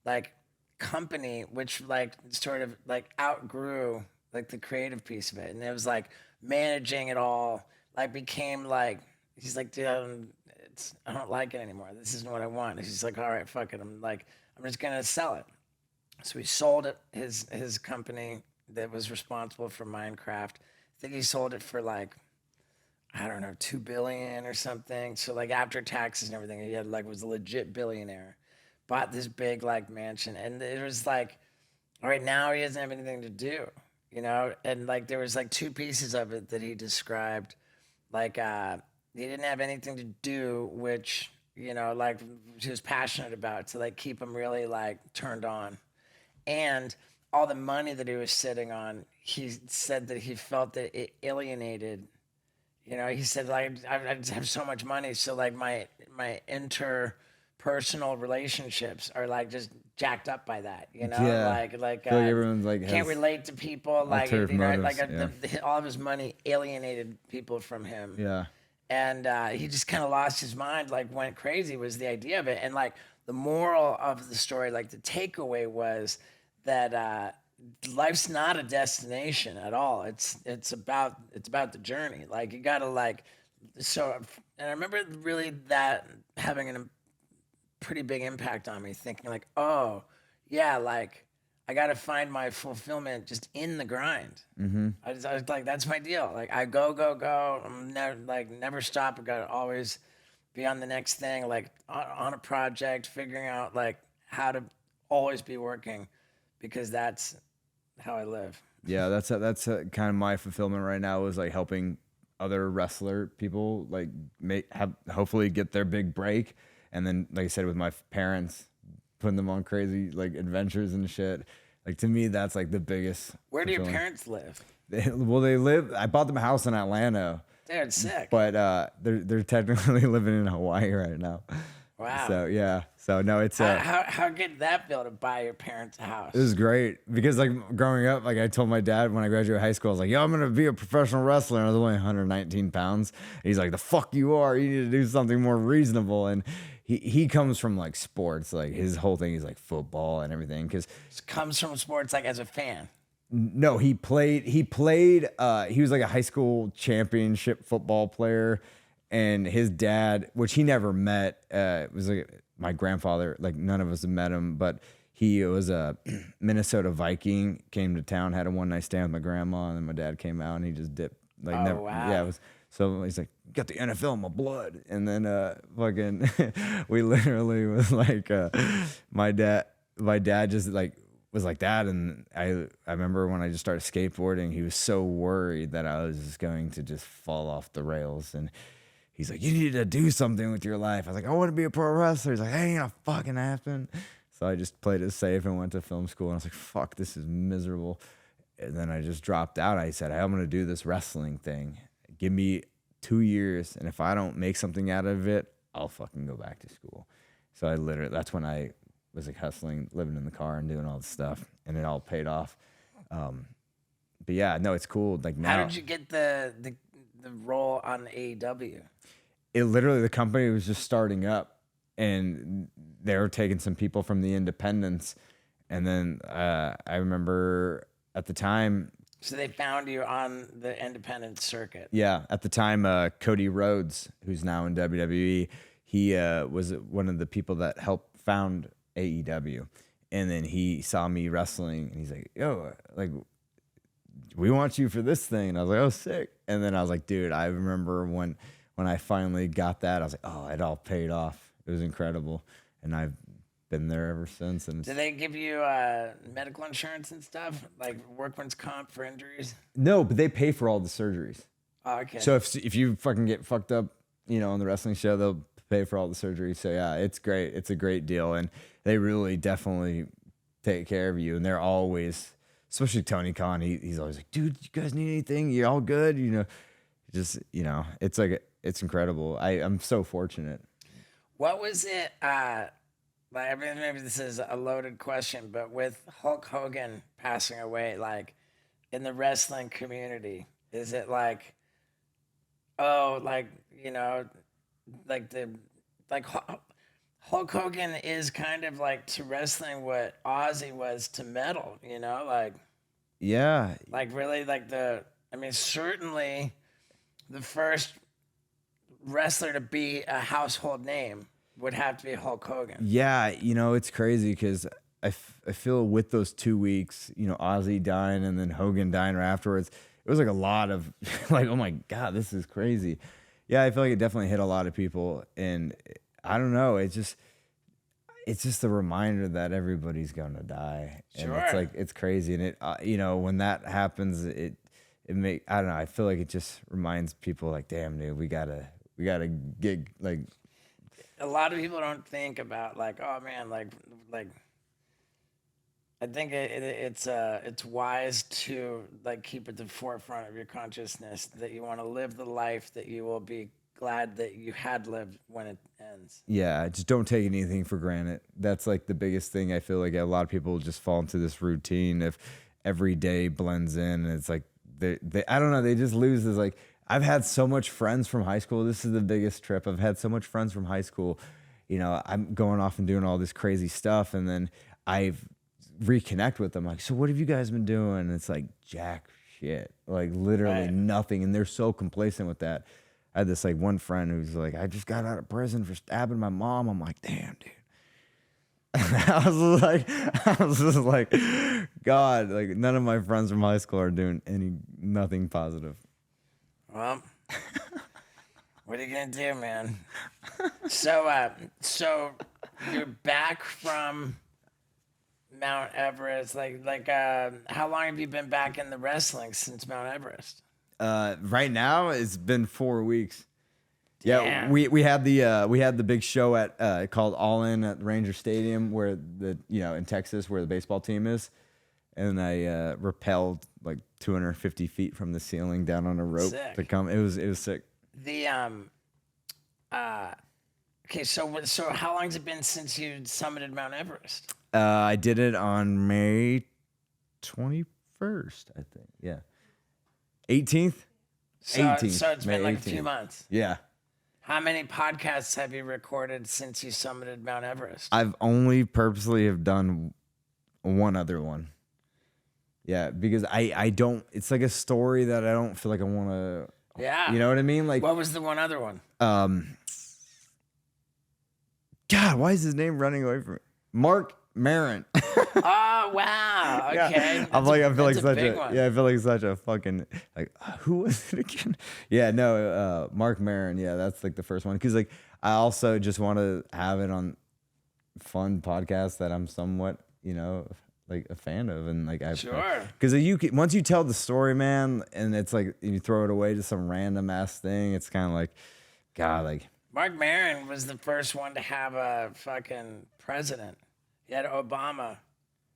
like, company, which like sort of like outgrew like the creative piece of it, and it was like managing it all. Like became like he's like, dude, I don't like it anymore. This isn't what I want. And he's like, all right, fuck it. I'm just gonna sell it. So he sold it. His company that was responsible for Minecraft. I think he sold it for like, I don't know, $2 billion or something. So like after taxes and everything, he had like was a legit billionaire. Bought this big like mansion, and it was like, all right, now he doesn't have anything to do, And like there was like two pieces of it that he described, like he didn't have anything to do, which like he was passionate about to like keep him really like turned on, and all the money that he was sitting on, he said that he felt that it alienated. He said, like, I just have so much money, so like my interpersonal relationships are like just jacked up by that. Yeah. Like everyone's like can't relate to people. Like motives, all of his money alienated people from him. Yeah. And he just kind of lost his mind, like went crazy was the idea of it. And like the moral of the story, like the takeaway was that life's not a destination at all. It's about the journey. Like you gotta like so. And I remember really that having a pretty big impact on me. Thinking like, oh yeah, like I gotta find my fulfillment just in the grind. I was like, that's my deal. Like I go. I'm never stop. I gotta always be on the next thing. Like on a project, figuring out like how to always be working because that's how I live. Yeah, that's kind of my fulfillment right now is like helping other wrestler people like hopefully get their big break, and then like I said with my parents, putting them on crazy like adventures and shit. Like to me, that's like the biggest. Where do your parents live? They live. I bought them a house in Atlanta. Dude, sick. But they're technically living in Hawaii right now. Wow. So yeah. So no, it's how good did that feel to buy your parents a house? it was great because like growing up, like I told my dad when I graduated high school, I was like, yo, I'm gonna be a professional wrestler. And I was only 119 pounds. And he's like, the fuck you are. You need to do something more reasonable. And he comes from like sports, like his whole thing is like football and everything. Because Comes from sports like as a fan. no, he played. He was like a high school championship football player, and his dad, which he never met, was like my grandfather. Like none of us have met him, but he was a Minnesota Viking. Came to town, had a one night stand with my grandma, and then my dad came out and he just dipped. Like never. Wow. Yeah, it was. So he's like, got the NFL in my blood, and then fucking, we literally was like, my dad just like. Was like that, and I remember when I just started skateboarding, he was so worried that I was just going to just fall off the rails, and he's like, you need to do something with your life. I was like, I want to be a pro wrestler. He's like, that ain't gonna fucking happen. So I just played it safe and went to film school, and I was like, fuck, this is miserable. And then I just dropped out. I said, I'm gonna do this wrestling thing. Give me 2 years, and if I don't make something out of it, I'll fucking go back to school. So that's when I was like hustling, living in the car and doing all this stuff, and it all paid off. But yeah, no, it's cool. Like now, How did you get the role on AEW? it literally, the company was just starting up, and they were taking some people from the independents, and then I remember at the time. So they found you on the independent circuit. Yeah, at the time, Cody Rhodes, who's now in WWE, he was one of the people that helped found AEW, and then he saw me wrestling, and he's like, "Yo, like, we want you for this thing." And I was like, "Oh, sick!" And then I was like, "Dude, I remember when I finally got that, I was like, oh, it all paid off. It was incredible, and I've been there ever since." And Do they give you medical insurance and stuff, like workman's comp for injuries? no, but they pay for all the surgeries. Oh, okay. So if you fucking get fucked up, on the wrestling show, they'll pay for all the surgery. So yeah, it's great. It's a great deal, and they really definitely take care of you. And they're always, especially Tony Khan, he's always like, "Dude, you guys need anything? You all good?" It's like it's incredible. I'm so fortunate. What was it? Maybe this is a loaded question, but with Hulk Hogan passing away, like in the wrestling community, is it like, oh, like Hulk Hogan is kind of like to wrestling what Ozzy was to metal, Yeah, like really like certainly the first wrestler to be a household name would have to be Hulk Hogan. yeah. It's crazy because I feel with those 2 weeks, Ozzy dying and then Hogan dying right afterwards, it was like a lot of like, oh my God, this is crazy. Yeah, I feel like it definitely hit a lot of people, and I don't know. It's just a reminder that everybody's gonna die, and Sure. it's like it's crazy. And it, when that happens, I don't know. I feel like it just reminds people like, damn, dude, we gotta get like. A lot of people don't think about like, oh man, like I think it's wise to like keep at the forefront of your consciousness that you want to live the life that you will be glad that you had lived when it ends. Yeah, just don't take anything for granted. That's like the biggest thing. I feel like a lot of people just fall into this routine if every day blends in, and it's like they I don't know, they just lose this like. I've had so much friends from high school. This is the biggest trip. I've had so much friends from high school. I'm going off and doing all this crazy stuff, and then I've reconnect with them. Like, so what have you guys been doing? And it's like jack shit, like literally nothing. And they're so complacent with that. I had this like one friend who's like, I just got out of prison for stabbing my mom. I'm like, damn, dude. I was just like, God, like none of my friends from high school are doing nothing positive. Well, what are you gonna do, man? So you're back from Mount Everest. How long have you been back in the wrestling since Mount Everest? Right now it's been 4 weeks. Yeah, Damn. we had the big show at called All In at Ranger Stadium where in Texas where the baseball team is, and I rappelled like 250 feet from the ceiling down on a rope to come. It was sick. Okay, so how long has it been since you summited Mount Everest? I did it on May 21st, I think. Yeah, 18th. So 18th. So it's May been like 18th. a few months. Yeah. How many podcasts have you recorded since you summited Mount Everest? I've only purposely have done one other one. Yeah, because I don't. It's like a story that I don't feel like I want to. Yeah. You know what I mean? Like, what was the one other one? God, why is his name running away from me? Mark Maron. Oh wow! Okay, yeah. I feel like such a one. yeah. I feel like such a fucking like who was it again? Yeah, no, Mark Maron. Yeah, that's like the first one because like I also just want to have it on fun podcasts that I'm somewhat like a fan of and like sure because once you tell the story, man, and it's like you throw it away to some random ass thing, it's kind of like God, like Mark Maron was the first one to have a fucking president. He had Obama.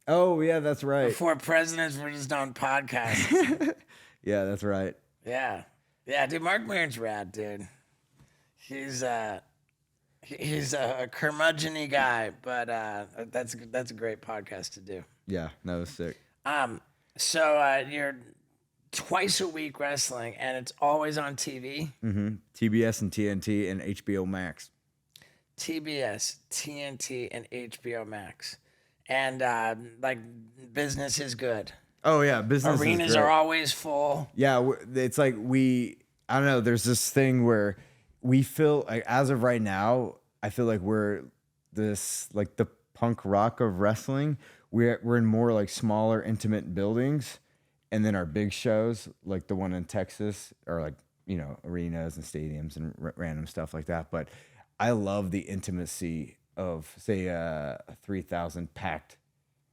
Oh yeah, that's right. Before presidents were just on podcasts. Yeah, that's right. Yeah, dude. Mark Maron's rad, dude. He's a curmudgeon-y guy, but that's a great podcast to do. Yeah, no, it was sick. So you're twice a week wrestling, and it's always on TV. Mm-hmm. TBS and TNT and HBO Max. TBS, TNT, and HBO Max. And like business is good. Oh yeah, business Arenas is great. are always full. Yeah, it's like I don't know, there's this thing where we feel like as of right now, I feel like we're this like the punk rock of wrestling. We're in more like smaller, intimate buildings, and then our big shows, like the one in Texas, are like arenas and stadiums and random stuff like that. But I love the intimacy of say a 3,000 packed,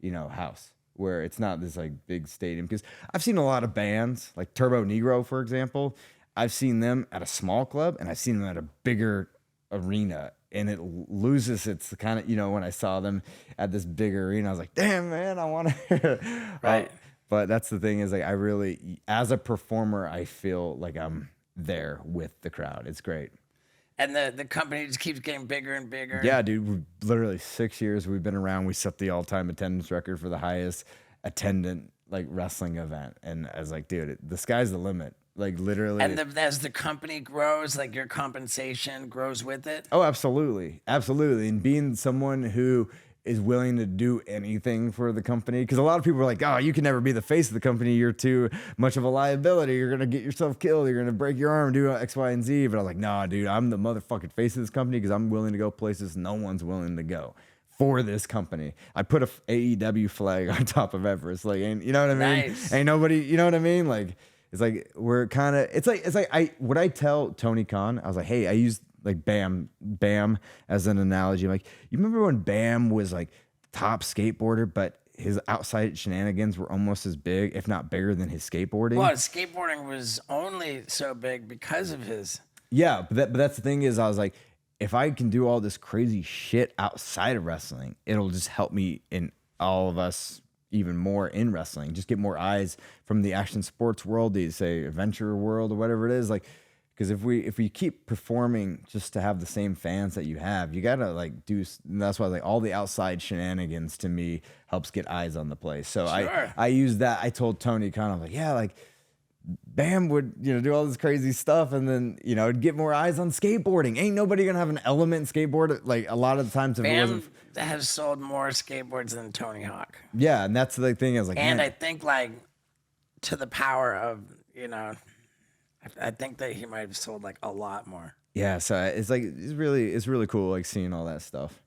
house where it's not this like big stadium. Because I've seen a lot of bands like Turbo Negro, for example. I've seen them at a small club and I've seen them at a bigger arena, and it loses its kind of when I saw them at this bigger arena, I was like, damn man, I want to. Right. But that's the thing is like I really, as a performer, I feel like I'm there with the crowd. It's great. And the company just keeps getting bigger and bigger. Yeah, dude. Literally 6 years we've been around. We set the all-time attendance record for the highest attendant like wrestling event. And I was like, dude, the sky's the limit. Like literally. And as the company grows, like your compensation grows with it. Oh, absolutely, absolutely. And being someone who is willing to do anything for the company, because a lot of people are like, oh, you can never be the face of the company. You're too much of a liability. You're gonna get yourself killed. You're gonna break your arm, do X, Y, and Z. But I was like, nah, dude, I'm the motherfucking face of this company because I'm willing to go places no one's willing to go for this company. I put a AEW flag on top of Everest, like, and you know what I mean? Nice. Ain't nobody, you know what I mean? Like, it's like we're kind of, it's like I tell Tony Khan, I was like, hey, I used like Bam as an analogy. I'm like, you remember when Bam was like top skateboarder, but his outside shenanigans were almost as big, if not bigger, than his skateboarding? Well, skateboarding was only so big because of his. Yeah, but that's the thing is, I was like, if I can do all this crazy shit outside of wrestling, it'll just help me in all of us even more in wrestling. Just get more eyes from the action sports world, the say adventure world or whatever it is, like. Because if we keep performing just to have the same fans that you have, you gotta like do. And that's why like all the outside shenanigans to me helps get eyes on the place. So Sure. I use that. I told Tony kind of like, yeah, like Bam would, do all this crazy stuff, and then, it'd get more eyes on skateboarding. Ain't nobody gonna have an element in skateboard. Like a lot of the times, if it wasn't, has sold more skateboards than Tony Hawk. yeah, and that's the thing. I was like, And man. I think like to the power of, I think that he might have sold like a lot more. Yeah, so it's like it's really cool like seeing all that stuff.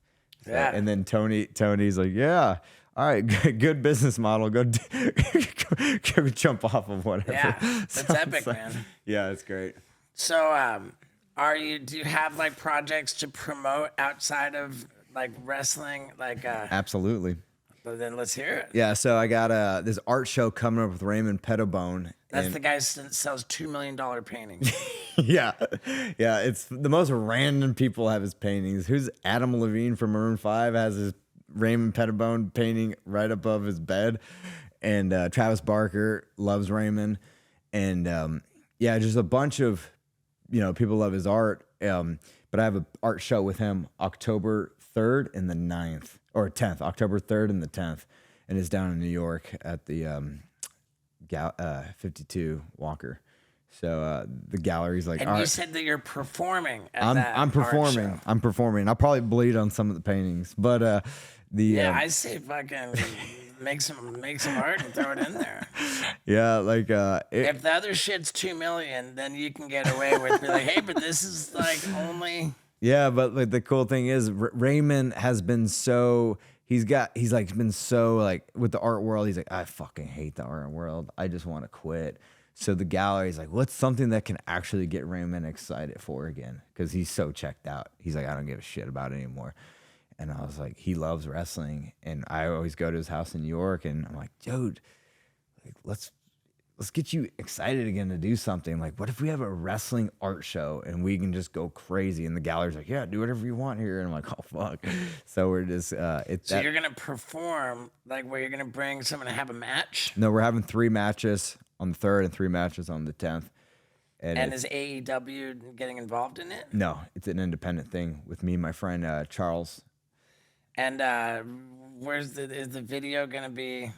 So, Yeah. and then Tony's like, yeah, all right, good business model. Go jump off of whatever. Yeah, that's So epic, it's like- man. Yeah, it's great. So, do you have like projects to promote outside of like wrestling? Like, Absolutely. well, then let's hear it. Yeah, so I got this art show coming up with Raymond Pettibone. That's and- the guy that sells $2 million paintings. yeah, it's the most random people have his paintings. Who's Adam Levine from Maroon 5 has his Raymond Pettibone painting right above his bed, and Travis Barker loves Raymond, and just a bunch of people love his art. But I have an art show with him October 3rd and the 9th, or 10th, October 3rd and the 10th, and it's down in New York at the 52 Walker. So the gallery's like, And all you right. said that you're performing at I'm that art performing. show. I'm performing. I'll probably bleed on some of the paintings, but Yeah, I say fucking make some art and throw it in there. if If the other shit's 2 million, then you can get away with be like, hey, but this is like only. yeah, but like the cool thing is Raymond has been so he's been so like with the art world. He's like, I fucking hate the art world. I just want to quit. So the gallery's like, what's something that can actually get Raymond excited for again? Because he's so checked out. He's like, I don't give a shit about it anymore. And I was like, he loves wrestling, and I always go to his house in New York, and I'm like, dude, like let's get you excited again to do something. Like, what if we have a wrestling art show and we can just go crazy? And the gallery's like, yeah, do whatever you want here. And I'm like, oh fuck. So we're just So you're gonna perform like where you're gonna bring someone to have a match. no, we're having 3 matches on the 3rd and 3 matches on the 10th. And is AEW getting involved in it? No, it's an independent thing with me and my friend Charles. And is the video gonna be?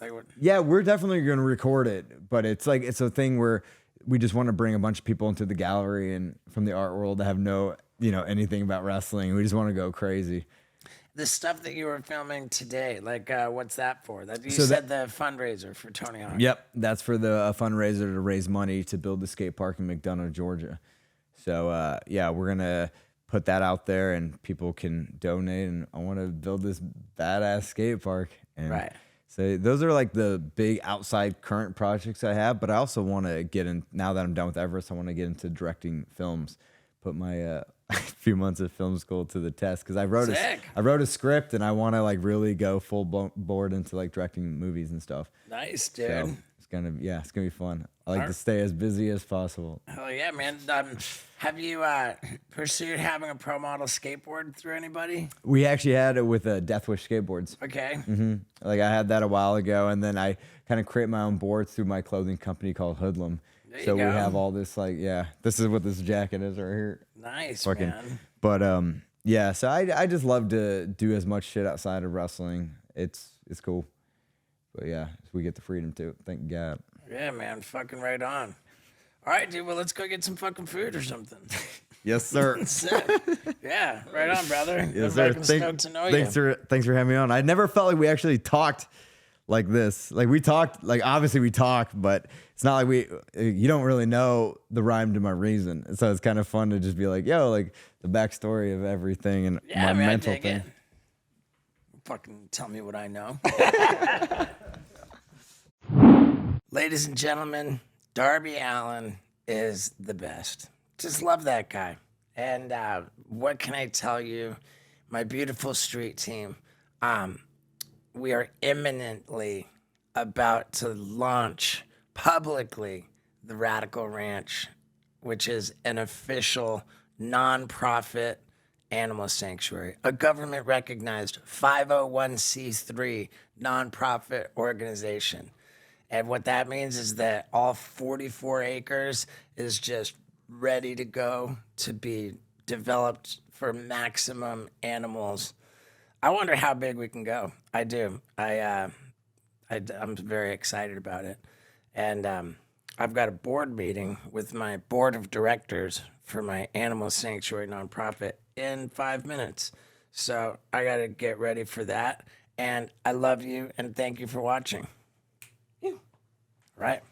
Like, what? Yeah, we're definitely going to record it, but it's a thing where we just want to bring a bunch of people into the gallery and from the art world that have no, anything about wrestling. We just want to go crazy. The stuff that you were filming today, like what's that for? That you So said the fundraiser for Tony Hawk. Yep, that's for the fundraiser to raise money to build the skate park in McDonough, Georgia. So we're gonna put that out there and people can donate. And I want to build this badass skate park. And Right. So those are like the big outside current projects I have, but I also want to get in, now that I'm done with Everest, I want to get into directing films, put my few months of film school to the test. Cause I wrote a script and I want to like really go full board into like directing movies and stuff. Nice, dude. So it's gonna be fun. I like to stay as busy as possible. Hell yeah, man. Have you pursued having a pro model skateboard through anybody? We actually had it with Deathwish skateboards. Okay. Like I had that a while ago, and then I kind of create my own boards through my clothing company called Hoodlum. There you So we go. have all this this is what this jacket is right here. Nice, Fucking, man. but so I just love to do as much shit outside of wrestling. It's cool. But yeah, we get the freedom to. Thank God. Yeah, man. Fucking right on. All right, dude. Well, let's go get some fucking food or something. Yes, sir. Sick. Yeah, right on, brother. Yes, I'm sir. fucking stoked to know you. Thanks for having me on. I never felt like we actually talked like this. Like we talked, like obviously we talk, but it's not like you don't really know the rhyme to my reason. So it's kind of fun to just be like, yo, like the backstory of everything and Yeah, my man, mental I dig thing. it. Fucking tell me what I know. Ladies and gentlemen, Darby Allin is the best. Just love that guy. And what can I tell you, my beautiful street team? We are imminently about to launch publicly the Radical Ranch, which is an official nonprofit animal sanctuary, a government recognized 501c3 nonprofit organization. And what that means is that all 44 acres is just ready to go to be developed for maximum animals. I wonder how big we can go. I do. I'm very excited about it. And I've got a board meeting with my board of directors for my animal sanctuary nonprofit in 5 minutes. So I got to get ready for that. And I love you and thank you for watching. Right?